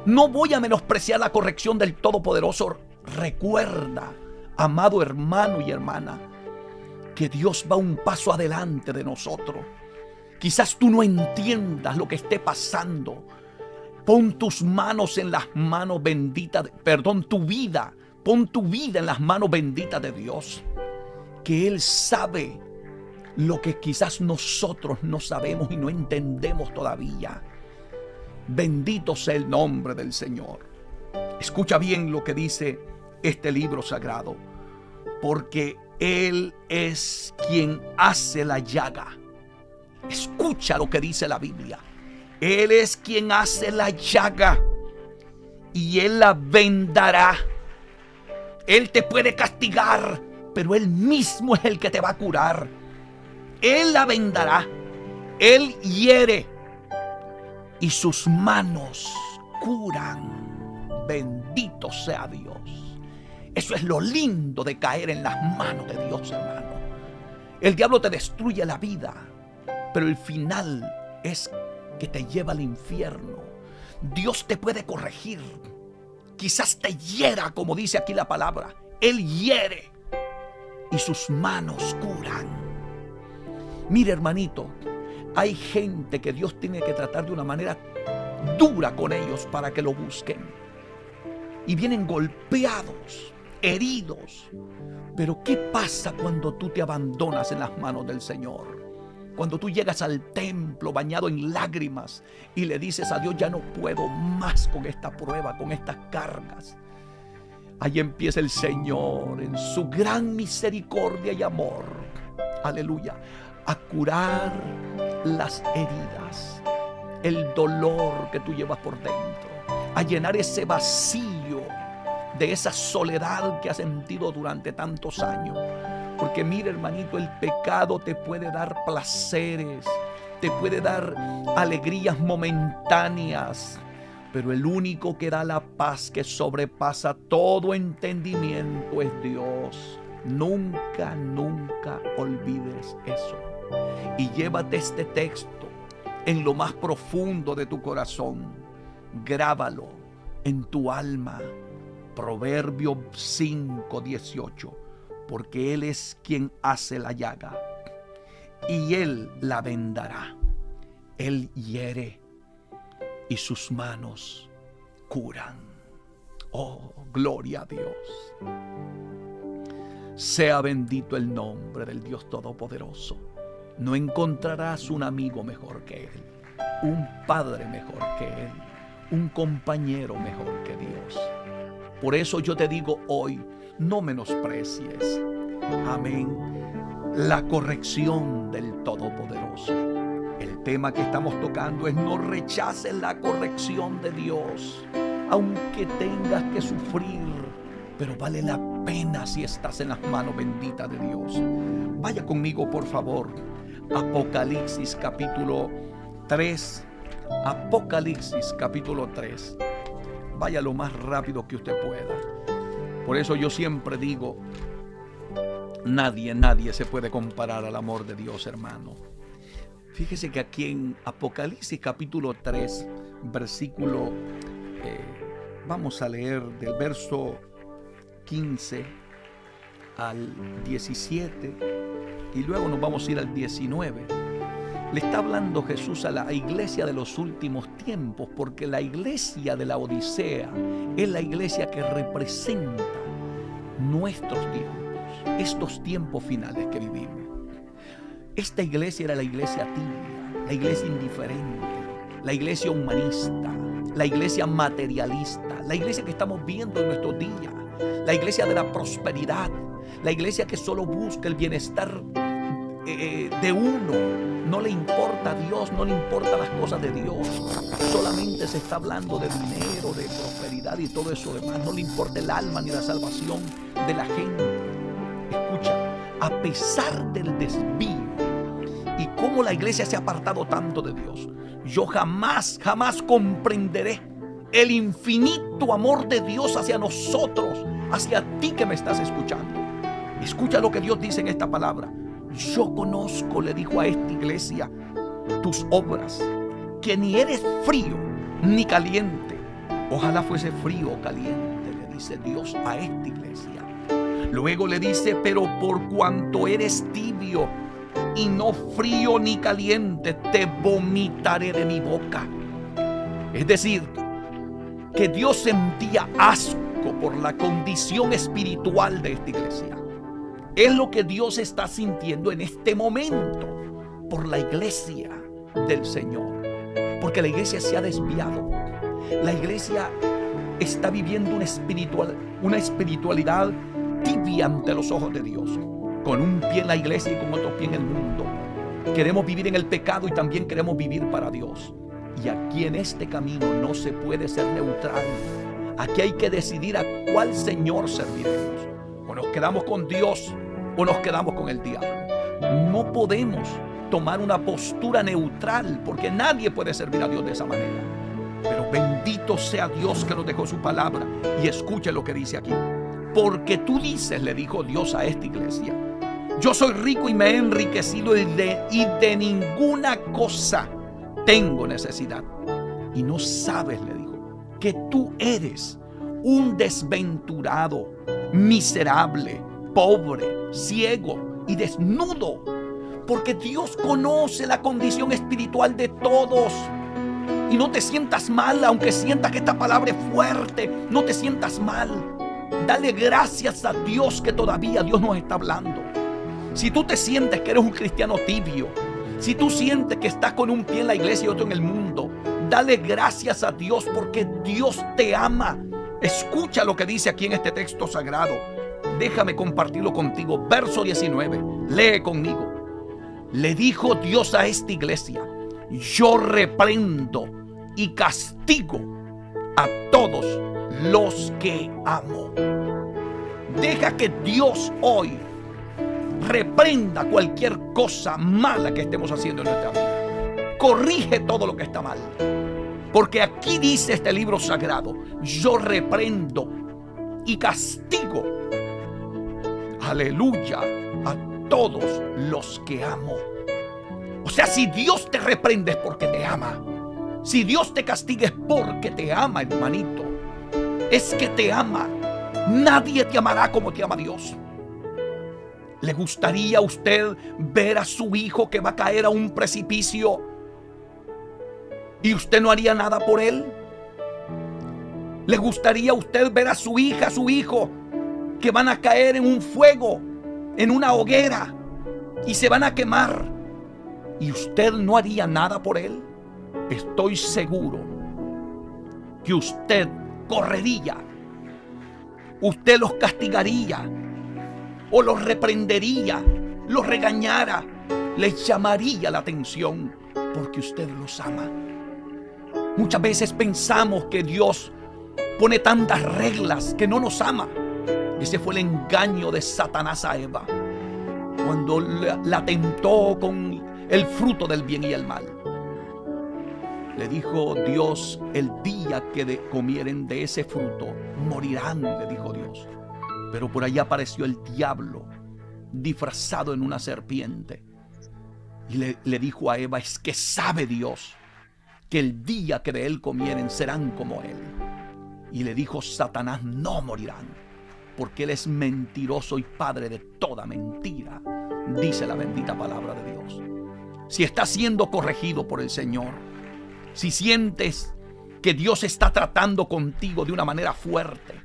No voy a menospreciar la corrección del Todopoderoso. Recuerda, amado hermano y hermana, que Dios va un paso adelante de nosotros. Quizás tú no entiendas lo que esté pasando. Pon tus manos en las manos benditas, tu vida. Pon tu vida en las manos benditas de Dios. Que Él sabe lo que quizás nosotros no sabemos y no entendemos todavía. Bendito sea el nombre del Señor. Escucha bien lo que dice este libro sagrado. Porque Él es quien hace la llaga. Escucha lo que dice la Biblia. Él es quien hace la llaga y Él la vendará. Él te puede castigar, pero Él mismo es el que te va a curar. Él la vendará. Él hiere y sus manos curan. Bendito sea Dios. Eso es lo lindo de caer en las manos de Dios, hermano. El diablo te destruye la vida, pero el final es que te lleva al infierno. Dios te puede corregir. Quizás te hiera, como dice aquí la palabra. Él hiere y sus manos curan. Mire, hermanito, hay gente que Dios tiene que tratar de una manera dura con ellos para que lo busquen. Y vienen golpeados, heridos. Pero ¿qué pasa cuando tú te abandonas en las manos del Señor? Cuando tú llegas al templo bañado en lágrimas y le dices a Dios: ya no puedo más con esta prueba, con estas cargas. Ahí empieza el Señor en su gran misericordia y amor, aleluya, a curar las heridas, el dolor que tú llevas por dentro, a llenar ese vacío de esa soledad que has sentido durante tantos años. Porque mira, hermanito, el pecado te puede dar placeres, te puede dar alegrías momentáneas, pero el único que da la paz que sobrepasa todo entendimiento es Dios. Nunca, nunca olvides eso. Y llévate este texto en lo más profundo de tu corazón. Grábalo en tu alma. Proverbio 5:18. Porque Él es quien hace la llaga y Él la vendará. Él hiere y sus manos curan. Oh, gloria a Dios. Sea bendito el nombre del Dios Todopoderoso. No encontrarás un amigo mejor que Él, un padre mejor que Él, un compañero mejor que Dios. Por eso yo te digo hoy: no menosprecies, amén, la corrección del Todopoderoso. El tema que estamos tocando es: no rechaces la corrección de Dios, aunque tengas que sufrir, pero vale la pena si estás en las manos benditas de Dios. Vaya conmigo, por favor, Apocalipsis capítulo 3. Apocalipsis capítulo 3. Vaya lo más rápido que usted pueda. Por eso yo siempre digo: nadie se puede comparar al amor de Dios, hermano. Fíjese que aquí en Apocalipsis capítulo 3, versículo, vamos a leer del verso 15 al 17 y luego nos vamos a ir al 19. Le está hablando Jesús a la iglesia de los últimos tiempos, porque la iglesia de la Odisea es la iglesia que representa nuestros tiempos, estos tiempos finales que vivimos. Esta iglesia era la iglesia tibia, la iglesia indiferente, la iglesia humanista, la iglesia materialista, la iglesia que estamos viendo en nuestros días, la iglesia de la prosperidad, la iglesia que solo busca el bienestar de uno. No le importa a Dios, no le importan las cosas de Dios. Solamente se está hablando de dinero, de prosperidad y todo eso demás. No le importa el alma ni la salvación de la gente. Escucha, a pesar del desvío y cómo la iglesia se ha apartado tanto de Dios, yo jamás comprenderé el infinito amor de Dios hacia nosotros, hacia ti que me estás escuchando. Escucha lo que Dios dice en esta palabra. Yo conozco, le dijo a esta iglesia, tus obras, que ni eres frío ni caliente. Ojalá fuese frío o caliente, le dice Dios a esta iglesia. Luego le dice: pero por cuanto eres tibio y no frío ni caliente, te vomitaré de mi boca. Es decir, que Dios sentía asco por la condición espiritual de esta iglesia. Es lo que Dios está sintiendo en este momento por la iglesia del Señor. Porque la iglesia se ha desviado. La iglesia está viviendo una espiritualidad tibia ante los ojos de Dios. Con un pie en la iglesia y con otro pie en el mundo. Queremos vivir en el pecado y también queremos vivir para Dios. Y aquí en este camino no se puede ser neutral. Aquí hay que decidir a cuál Señor serviremos. O nos quedamos con Dios o nos quedamos con el diablo. No podemos tomar una postura neutral, porque nadie puede servir a Dios de esa manera. Pero bendito sea Dios que nos dejó su palabra. Y escuche lo que dice aquí. Porque tú dices, le dijo Dios a esta iglesia: yo soy rico y me he enriquecido y de ninguna cosa tengo necesidad. Y no sabes, le dijo, que tú eres un desventurado, miserable, pobre, ciego y desnudo. porque Dios conoce la condición espiritual de todos. Y no te sientas mal, aunque sientas que esta palabra es fuerte, no te sientas mal. Dale gracias a Dios que todavía Dios nos está hablando. Si tú te sientes que eres un cristiano tibio, si tú sientes que estás con un pie en la iglesia y otro en el mundo, dale gracias a Dios porque Dios te ama. Escucha lo que dice aquí en este texto sagrado. Déjame compartirlo contigo. Verso 19. Lee conmigo. Le dijo Dios a esta iglesia: yo reprendo y castigo a todos los que amo. Deja que Dios hoy reprenda cualquier cosa mala que estemos haciendo en nuestra vida. Corrige todo lo que está mal. Porque aquí dice este libro sagrado: yo reprendo y castigo, aleluya, a todos los que amo. O sea, si Dios te reprende es porque te ama. Si Dios te castiga es porque te ama, hermanito. Es que te ama. Nadie te amará como te ama Dios. ¿Le gustaría a usted ver a su hijo que va a caer a un precipicio y usted no haría nada por él? ¿Le gustaría a usted ver a su hija, a su hijo, que van a caer en un fuego, en una hoguera y se van a quemar, y usted no haría nada por él? Estoy seguro que usted correría, usted los castigaría, o los reprendería, los regañara, les llamaría la atención, porque usted los ama. Muchas veces pensamos que Dios pone tantas reglas que no nos ama. Ese fue el engaño de Satanás a Eva, cuando la tentó con el fruto del bien y el mal. Le dijo Dios: el día que comieren de ese fruto, morirán, le dijo Dios. Pero por allá apareció el diablo, disfrazado en una serpiente. Y le dijo a Eva: es que sabe Dios que el día que de él comieren serán como él. Y le dijo Satanás: no morirán, porque él es mentiroso y padre de toda mentira, dice la bendita palabra de Dios. Si estás siendo corregido por el Señor, si sientes que Dios está tratando contigo de una manera fuerte,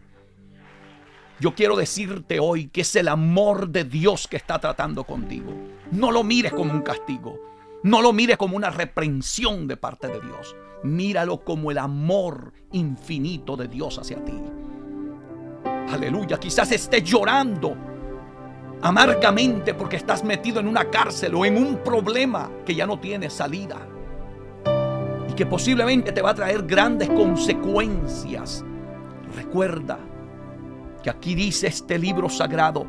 yo quiero decirte hoy que es el amor de Dios que está tratando contigo. No lo mires como un castigo, no lo mires como una reprensión de parte de Dios. Míralo como el amor infinito de Dios hacia ti. Aleluya. Quizás estés llorando amargamente porque estás metido en una cárcel o en un problema que ya no tiene salida y que posiblemente te va a traer grandes consecuencias. Recuerda que aquí dice este libro sagrado: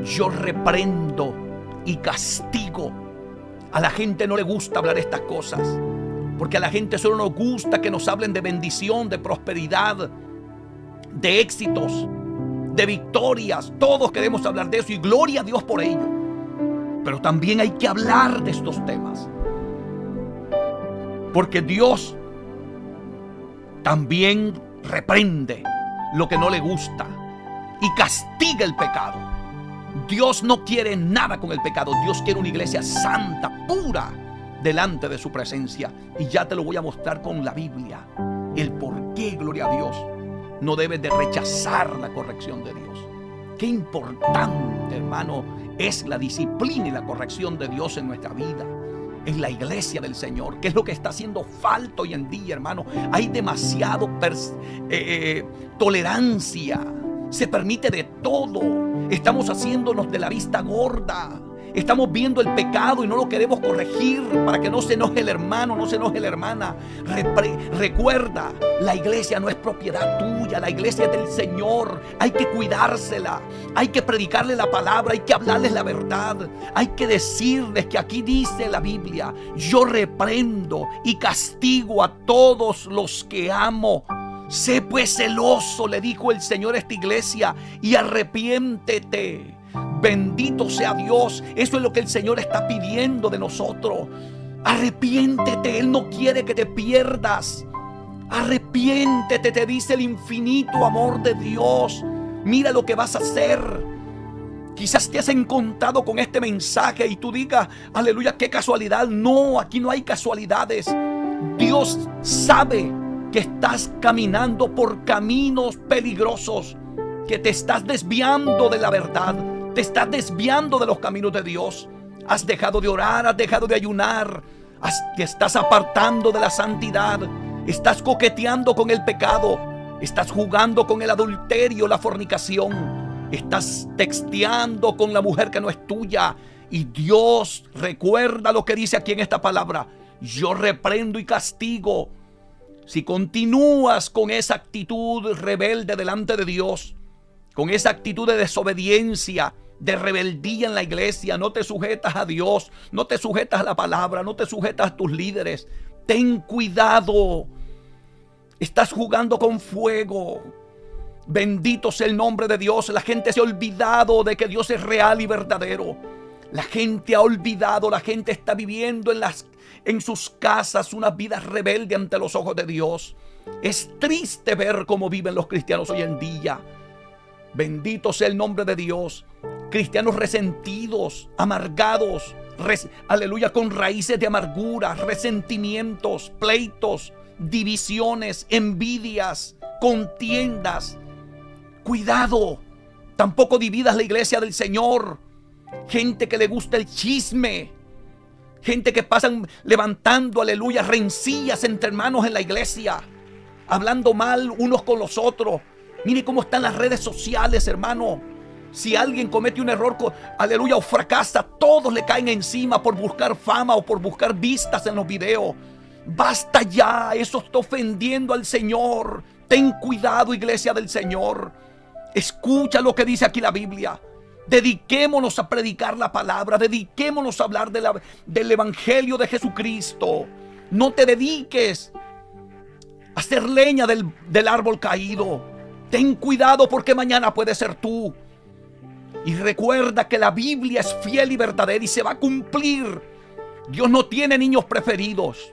yo reprendo y castigo. A la gente no le gusta hablar estas cosas, porque a la gente solo nos gusta que nos hablen de bendición, de prosperidad, de éxitos, de victorias. Todos queremos hablar de eso y gloria a Dios por ello. Pero también hay que hablar de estos temas, porque Dios también reprende lo que no le gusta y castiga el pecado. Dios no quiere nada con el pecado. Dios quiere una iglesia santa, pura, delante de su presencia. Y ya te lo voy a mostrar con la Biblia, el por qué, gloria a Dios, no debes de rechazar la corrección de Dios. Qué importante, hermano, es la disciplina y la corrección de Dios en nuestra vida, en la iglesia del Señor. ¿Qué es lo que está haciendo falta hoy en día, hermano? Hay demasiado tolerancia. Se permite de todo. Estamos haciéndonos de la vista gorda. Estamos viendo el pecado y no lo queremos corregir para que no se enoje el hermano, no se enoje la hermana. Recuerda, la iglesia no es propiedad tuya, la iglesia es del Señor. Hay que cuidársela, hay que predicarle la palabra, hay que hablarles la verdad. Hay que decirles que aquí dice la Biblia: yo reprendo y castigo a todos los que amo. Sé pues celoso, le dijo el Señor a esta iglesia, y arrepiéntete. Bendito sea Dios. Eso es lo que el Señor está pidiendo de nosotros. Arrepiéntete. Él no quiere que te pierdas. Arrepiéntete, te dice el infinito amor de Dios. Mira lo que vas a hacer. Quizás te has encontrado con este mensaje y tú digas, aleluya, qué casualidad. No, aquí no hay casualidades. Dios sabe que estás caminando por caminos peligrosos, que te estás desviando de la verdad, te estás desviando de los caminos de Dios. Has dejado de orar, has dejado de ayunar, te estás apartando de la santidad, estás coqueteando con el pecado, estás jugando con el adulterio, la fornicación. Estás texteando con la mujer que no es tuya. Y Dios, recuerda lo que dice aquí en esta palabra: yo reprendo y castigo. Si continúas con esa actitud rebelde delante de Dios, con esa actitud de desobediencia, de rebeldía en la iglesia, no te sujetas a Dios, no te sujetas a la palabra, no te sujetas a tus líderes, ten cuidado. Estás jugando con fuego. Bendito sea el nombre de Dios. La gente se ha olvidado de que Dios es real y verdadero. La gente ha olvidado, la gente está viviendo en sus casas una vida rebelde ante los ojos de Dios. Es triste ver cómo viven los cristianos hoy en día. Bendito sea el nombre de Dios. Cristianos resentidos, amargados, aleluya, con raíces de amargura, resentimientos, pleitos, divisiones, envidias, contiendas. Cuidado, tampoco dividas la iglesia del Señor. Gente que le gusta el chisme, gente que pasan levantando, aleluya, rencillas entre hermanos en la iglesia, hablando mal unos con los otros. Mire cómo están las redes sociales, hermano. Si alguien comete un error, aleluya, o fracasa, todos le caen encima por buscar fama o por buscar vistas en los videos. Basta ya, eso está ofendiendo al Señor. Ten cuidado, iglesia del Señor. Escucha lo que dice aquí la Biblia. Dediquémonos a predicar la palabra. Dediquémonos a hablar del Evangelio de Jesucristo. No te dediques a hacer leña del árbol caído. Ten cuidado, porque mañana puede ser tú. Y recuerda que la Biblia es fiel y verdadera y se va a cumplir. Dios no tiene niños preferidos.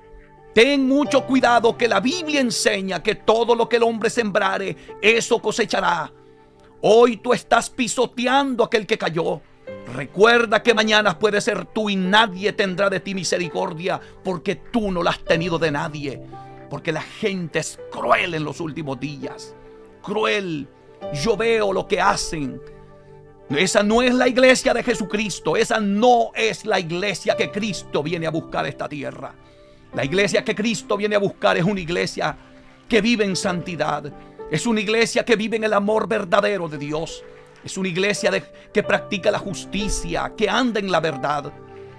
Ten mucho cuidado, que la Biblia enseña que todo lo que el hombre sembrare, eso cosechará. Hoy tú estás pisoteando a aquel que cayó. Recuerda que mañana puede ser tú y nadie tendrá de ti misericordia, porque tú no la has tenido de nadie. Porque la gente es cruel en los últimos días. Cruel. Yo veo lo que hacen. Esa no es la iglesia de Jesucristo. Esa no es la iglesia que Cristo viene a buscar a esta tierra. La iglesia que Cristo viene a buscar es una iglesia que vive en santidad. Es una iglesia que vive en el amor verdadero de Dios. Es una iglesia que practica la justicia, que anda en la verdad.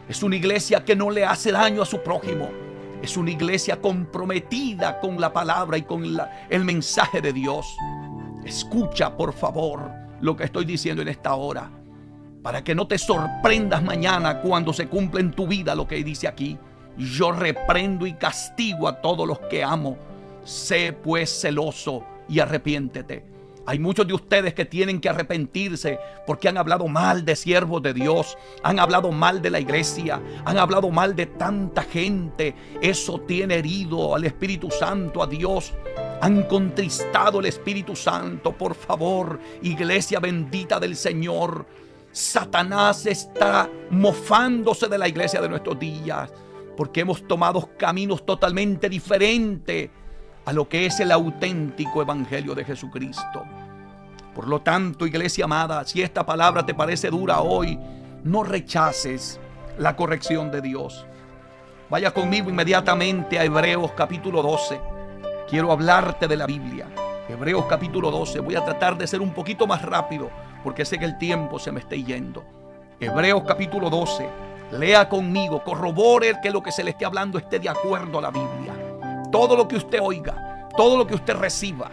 Es una iglesia que no le hace daño a su prójimo. Es una iglesia comprometida con la palabra y con el mensaje de Dios. Escucha, por favor, lo que estoy diciendo en esta hora, para que no te sorprendas mañana cuando se cumpla en tu vida lo que dice aquí. Yo reprendo y castigo a todos los que amo. Sé pues celoso y arrepiéntete. Hay muchos de ustedes que tienen que arrepentirse porque han hablado mal de siervos de Dios, han hablado mal de la iglesia, han hablado mal de tanta gente. Eso tiene herido al Espíritu Santo, a Dios. Han contristado el Espíritu Santo. Por favor, iglesia bendita del Señor, Satanás está mofándose de la iglesia de nuestros días, porque hemos tomado caminos totalmente diferentes a lo que es el auténtico evangelio de Jesucristo. Por lo tanto, iglesia amada, si esta palabra te parece dura hoy, no rechaces la corrección de Dios. Vaya conmigo inmediatamente a Hebreos capítulo 12. Quiero hablarte de la Biblia. Hebreos capítulo 12. Voy a tratar de ser un poquito más rápido porque sé que el tiempo se me está yendo. Hebreos capítulo 12. Lea conmigo, corrobore que lo que se le esté hablando esté de acuerdo a la Biblia. Todo lo que usted oiga, todo lo que usted reciba,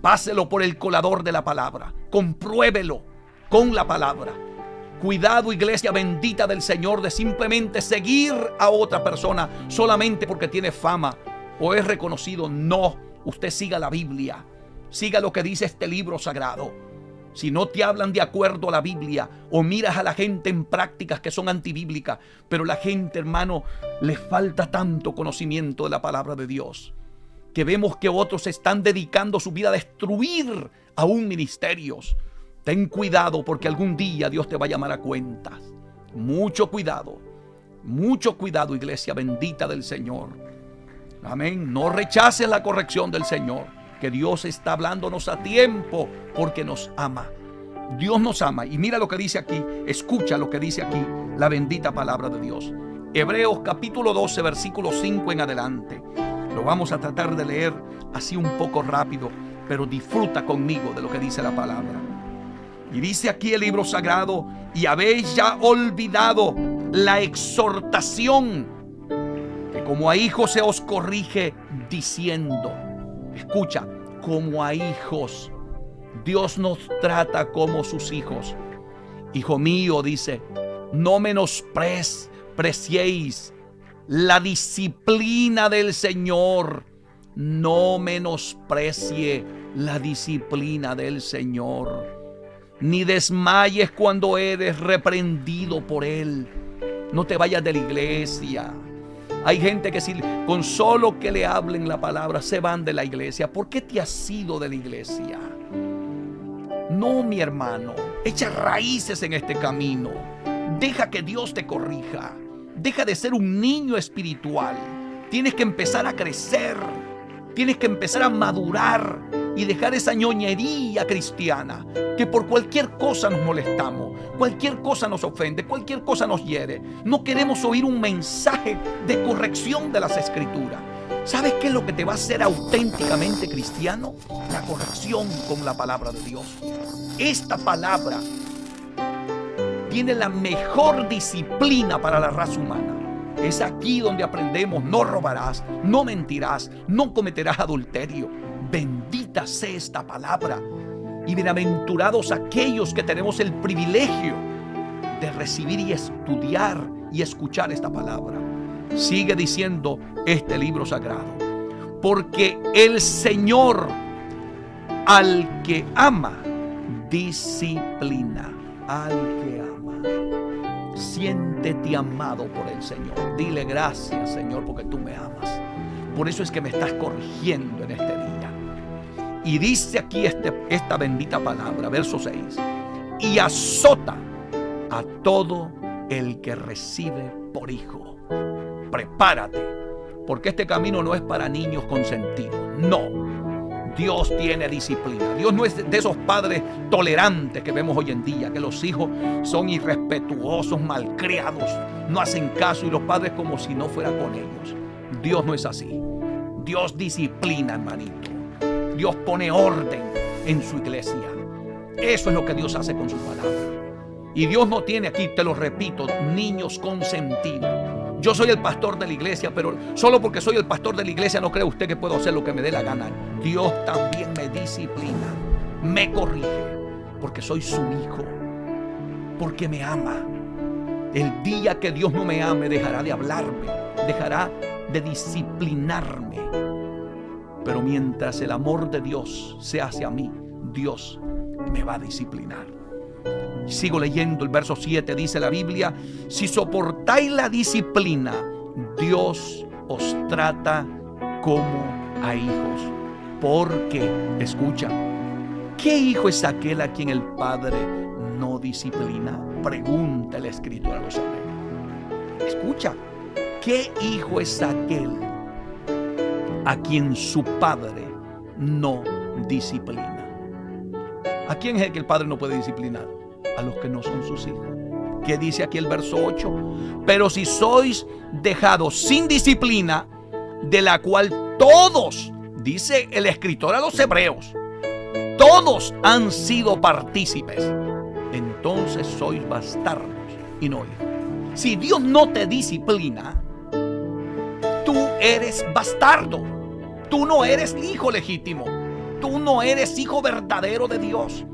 páselo por el colador de la palabra. Compruébelo con la palabra. Cuidado, iglesia bendita del Señor, de simplemente seguir a otra persona solamente porque tiene fama o es reconocido. No, usted siga la Biblia. Siga lo que dice este libro sagrado. Si no te hablan de acuerdo a la Biblia, o miras a la gente en prácticas que son antibíblicas, pero la gente, hermano, le falta tanto conocimiento de la palabra de Dios, que vemos que otros están dedicando su vida a destruir aún ministerios. Ten cuidado porque algún día Dios te va a llamar a cuentas. Mucho cuidado, iglesia bendita del Señor. Amén. No rechaces la corrección del Señor, que Dios está hablándonos a tiempo porque nos ama. Dios nos ama. Y mira lo que dice aquí, escucha lo que dice aquí la bendita palabra de Dios. Hebreos capítulo 12, versículo 5 en adelante. Lo vamos a tratar de leer así un poco rápido, pero disfruta conmigo de lo que dice la palabra. Y dice aquí el libro sagrado: y habéis ya olvidado la exhortación, que como a hijos se os corrige diciendo. Escucha, como a hijos. Dios nos trata como sus hijos. Hijo mío, dice, no menospreciéis la disciplina del Señor. No menosprecie la disciplina del Señor. Ni desmayes cuando eres reprendido por Él. No te vayas de la iglesia. Hay gente que si con solo que le hablen la palabra se van de la iglesia. ¿Por qué te has ido de la iglesia? No, mi hermano, echa raíces en este camino. Deja que Dios te corrija. Deja de ser un niño espiritual. Tienes que empezar a crecer. Tienes que empezar a madurar y dejar esa ñoñería cristiana, que por cualquier cosa nos molestamos, cualquier cosa nos ofende, cualquier cosa nos hiere. No queremos oír un mensaje de corrección de las Escrituras. ¿Sabes qué es lo que te va a hacer auténticamente cristiano? La corrección con la palabra de Dios. Esta palabra tiene la mejor disciplina para la raza humana. Es aquí donde aprendemos: no robarás, no mentirás, no cometerás adulterio. Bendita sea esta palabra. Y bienaventurados aquellos que tenemos el privilegio de recibir y estudiar y escuchar esta palabra. Sigue diciendo este libro sagrado: porque el Señor al que ama disciplina. Al que ama. Siéntete amado por el Señor. Dile: gracias, Señor, porque tú me amas. Por eso es que me estás corrigiendo en este día. Y dice aquí esta bendita palabra, verso 6: y azota a todo el que recibe por hijo. Prepárate, porque este camino no es para niños consentidos. No. Dios tiene disciplina. Dios no es de esos padres tolerantes que vemos hoy en día, que los hijos son irrespetuosos, malcriados, no hacen caso y los padres como si no fuera con ellos. Dios no es así. Dios disciplina, hermanito. Dios pone orden en su iglesia. Eso es lo que Dios hace con su palabra. Y Dios no tiene aquí, te lo repito, niños consentidos. Yo soy el pastor de la iglesia, pero solo porque soy el pastor de la iglesia no cree usted que puedo hacer lo que me dé la gana. Dios también me disciplina, me corrige, porque soy su hijo, porque me ama. El día que Dios no me ame, dejará de hablarme, dejará de disciplinarme. Pero mientras el amor de Dios sea hacia mí, Dios me va a disciplinar. Sigo leyendo el verso 7, dice la Biblia: si soportáis la disciplina, Dios os trata como a hijos. Porque, escucha, ¿qué hijo es aquel a quien el Padre no disciplina? Pregunta el escritor a los hebreos. Escucha, ¿qué hijo es aquel a quien su Padre no disciplina? ¿A quién es el que el Padre no puede disciplinar? A los que no son sus hijos. ¿Qué dice aquí el verso 8? Pero si sois dejados sin disciplina, de la cual todos, dice el escritor a los hebreos, todos han sido partícipes, entonces sois bastardos y no hijos. Si Dios no te disciplina, tú eres bastardo. Tú no eres hijo legítimo. Tú no eres hijo verdadero de Dios.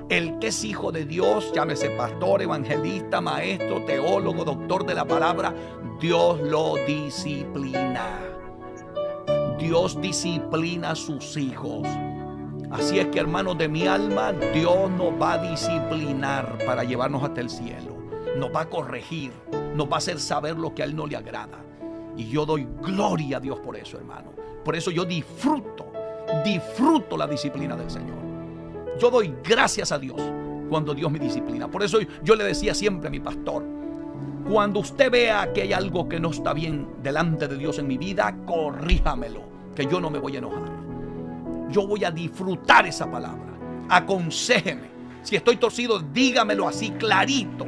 El que es hijo de Dios, llámese pastor, evangelista, maestro, teólogo, doctor de la palabra, Dios lo disciplina. Dios disciplina a sus hijos. Así es que, hermanos de mi alma, Dios nos va a disciplinar para llevarnos hasta el cielo. Nos va a corregir, nos va a hacer saber lo que a Él no le agrada. Y yo doy gloria a Dios por eso, hermano. Por eso yo disfruto la disciplina del Señor. Yo doy gracias a Dios cuando Dios me disciplina. Por eso yo le decía siempre a mi pastor: cuando usted vea que hay algo que no está bien delante de Dios en mi vida, corríjamelo, que yo no me voy a enojar. Yo voy a disfrutar esa palabra. Aconséjeme. Si estoy torcido, dígamelo así clarito,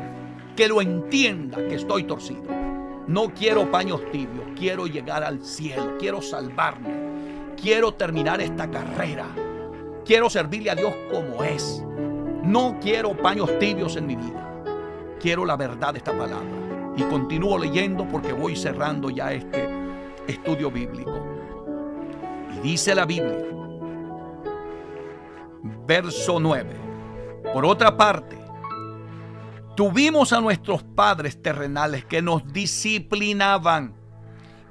que lo entienda que estoy torcido. No quiero paños tibios, quiero llegar al cielo, quiero salvarme, quiero terminar esta carrera, quiero servirle a Dios como es. No quiero paños tibios en mi vida, quiero la verdad de esta palabra. Y continúo leyendo porque voy cerrando ya este estudio bíblico. Y dice la Biblia, verso 9: por otra parte, tuvimos a nuestros padres terrenales que nos disciplinaban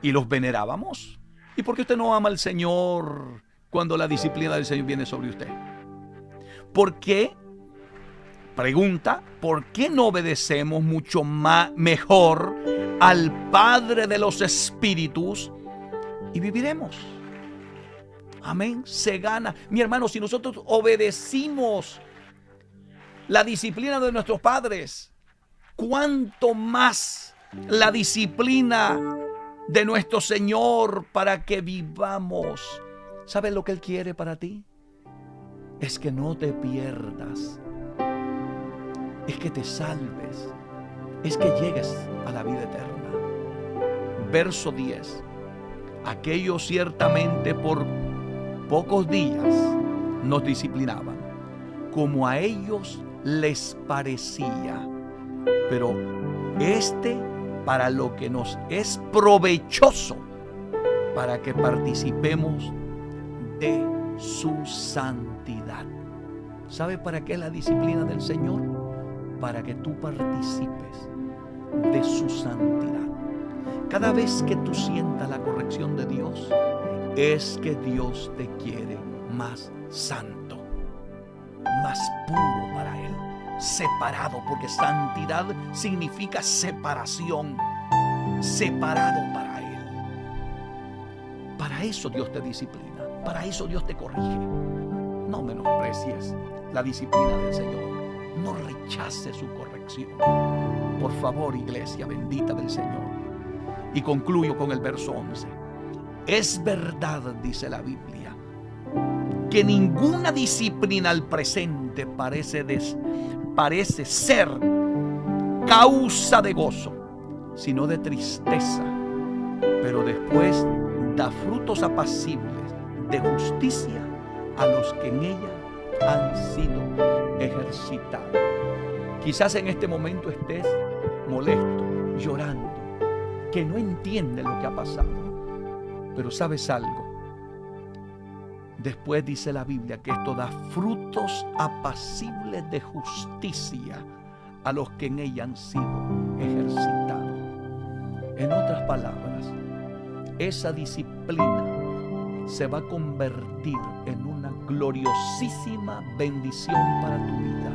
y los venerábamos. ¿Y por qué usted no ama al Señor cuando la disciplina del Señor viene sobre usted? ¿Por qué? Pregunta: ¿por qué no obedecemos mucho mejor al Padre de los Espíritus y viviremos? Amén. Se gana. Mi hermano, si nosotros obedecimos la disciplina de nuestros padres, ¿cuánto más la disciplina de nuestro Señor para que vivamos? ¿Sabes lo que Él quiere para ti? Es que no te pierdas, es que te salves, es que llegues a la vida eterna. Verso 10: aquellos ciertamente por pocos días nos disciplinaban, como a ellos les parecía, pero para lo que nos es provechoso, para que participemos de su santidad. ¿Sabe para qué es la disciplina del Señor? Para que tú participes de su santidad. Cada vez que tú sientas la corrección de Dios, es que Dios te quiere más santo, más puro para Él, separado, porque santidad significa separación, separado para Él. Para eso Dios te disciplina, para eso Dios te corrige. No menosprecies la disciplina del Señor, no rechaces su corrección. Por favor, iglesia bendita del Señor. Y concluyo con el verso 11. Es verdad, dice la Biblia, que ninguna disciplina al presente parece ser causa de gozo, sino de tristeza, pero después da frutos apacibles de justicia a los que en ella han sido ejercitados. Quizás en este momento estés molesto, llorando, que no entiendes lo que ha pasado. Pero ¿sabes algo? Después dice la Biblia que esto da frutos apacibles de justicia a los que en ella han sido ejercitados. En otras palabras, esa disciplina se va a convertir en una gloriosísima bendición para tu vida.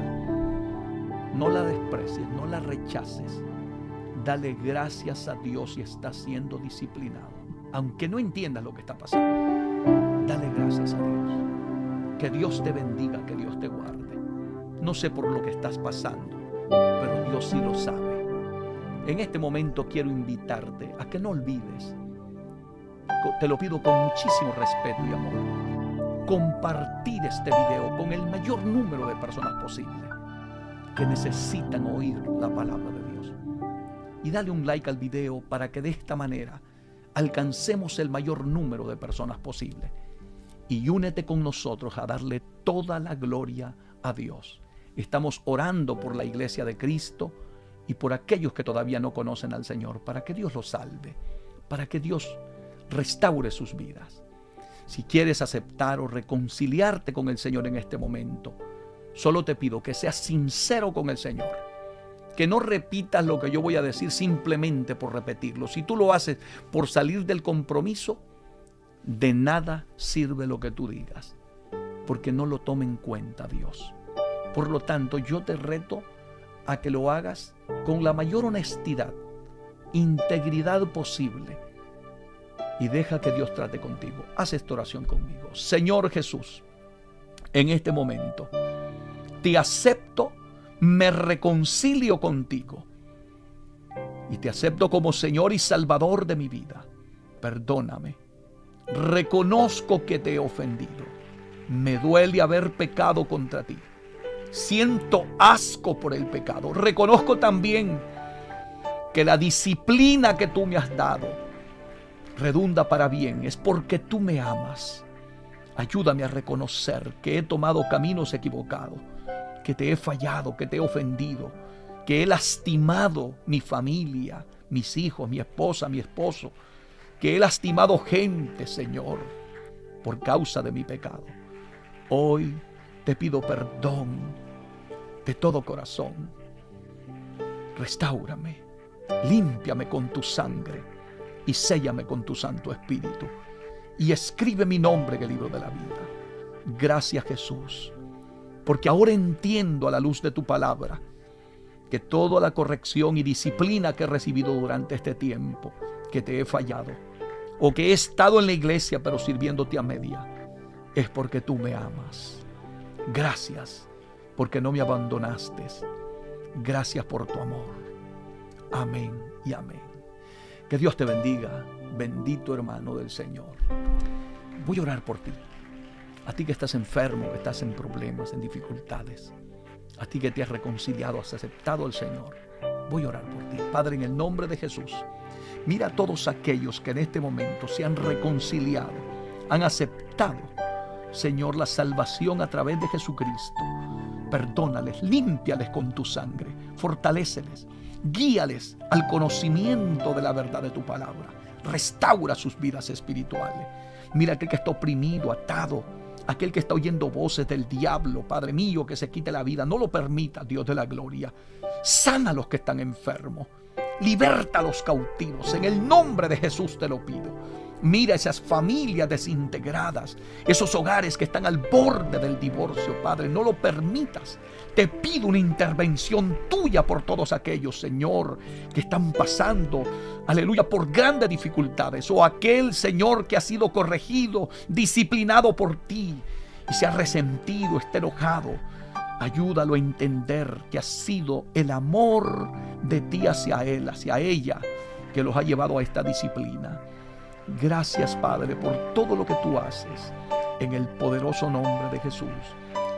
No la desprecies, no la rechaces. Dale gracias a Dios si estás siendo disciplinado. Aunque no entiendas lo que está pasando, dale gracias a Dios. Que Dios te bendiga, que Dios te guarde. No sé por lo que estás pasando, pero Dios sí lo sabe. En este momento quiero invitarte a que no olvides, te lo pido con muchísimo respeto y amor, compartir este video con el mayor número de personas posible que necesitan oír la palabra de Dios. Y dale un like al video para que de esta manera alcancemos el mayor número de personas posible. Y únete con nosotros a darle toda la gloria a Dios. Estamos orando por la iglesia de Cristo y por aquellos que todavía no conocen al Señor, para que Dios los salve, para que Dios restaure sus vidas. Si quieres aceptar o reconciliarte con el Señor en este momento, solo te pido que seas sincero con el Señor, que no repitas lo que yo voy a decir simplemente por repetirlo. Si tú lo haces por salir del compromiso, de nada sirve lo que tú digas, porque no lo tome en cuenta Dios. Por lo tanto, yo te reto a que lo hagas con la mayor honestidad, integridad posible, y deja que Dios trate contigo. Haz esta oración conmigo. Señor Jesús, en este momento te acepto me reconcilio contigo y te acepto como Señor y Salvador de mi vida. Perdóname. Reconozco que te he ofendido. Me duele haber pecado contra ti. Siento asco por el pecado. Reconozco también que la disciplina que tú me has dado redunda para bien. Es porque tú me amas. Ayúdame a reconocer que he tomado caminos equivocados, que te he fallado, que te he ofendido, que he lastimado mi familia, mis hijos, mi esposa, mi esposo, que he lastimado gente, Señor, por causa de mi pecado. Hoy te pido perdón de todo corazón. Restáurame, límpiame con tu sangre y séllame con tu Santo Espíritu. Y escribe mi nombre en el libro de la vida. Gracias, Jesús, porque ahora entiendo a la luz de tu palabra que toda la corrección y disciplina que he recibido durante este tiempo, que te he fallado, o que he estado en la iglesia pero sirviéndote a media, es porque tú me amas. Gracias porque no me abandonaste. Gracias por tu amor. Amén y amén. Que Dios te bendiga, bendito hermano del Señor. Voy a orar por ti. A ti que estás enfermo, que estás en problemas, en dificultades. A ti que te has reconciliado, has aceptado al Señor. Voy a orar por ti. Padre, en el nombre de Jesús, mira a todos aquellos que en este momento se han reconciliado, han aceptado, Señor, la salvación a través de Jesucristo. Perdónales, límpiales con tu sangre, fortaléceles, guíales al conocimiento de la verdad de tu palabra. Restaura sus vidas espirituales. Mira aquel que está oprimido, atado, aquel que está oyendo voces del diablo, Padre mío, que se quite la vida. No lo permita, Dios de la gloria. Sana a los que están enfermos. Liberta a los cautivos. En el nombre de Jesús te lo pido. Mira esas familias desintegradas, esos hogares que están al borde del divorcio, Padre. No lo permitas. Te pido una intervención tuya por todos aquellos, Señor, que están pasando, aleluya, por grandes dificultades. O aquel, Señor, que ha sido corregido, disciplinado por ti y se ha resentido, está enojado. Ayúdalo a entender que ha sido el amor de ti hacia él, hacia ella, que los ha llevado a esta disciplina. Gracias, Padre, por todo lo que tú haces, en el poderoso nombre de Jesús.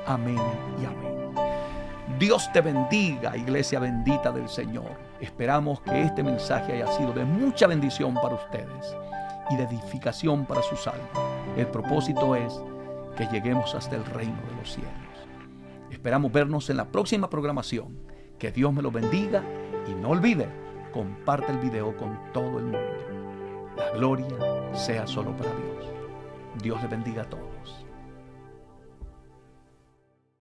Amén y amén. Dios te bendiga, iglesia bendita del Señor. Esperamos que este mensaje haya sido de mucha bendición para ustedes y de edificación para sus almas. El propósito es que lleguemos hasta el reino de los cielos. Esperamos vernos en la próxima programación. Que Dios me lo bendiga y no olvide, comparte el video con todo el mundo. La gloria sea solo para Dios. Dios le bendiga a todos.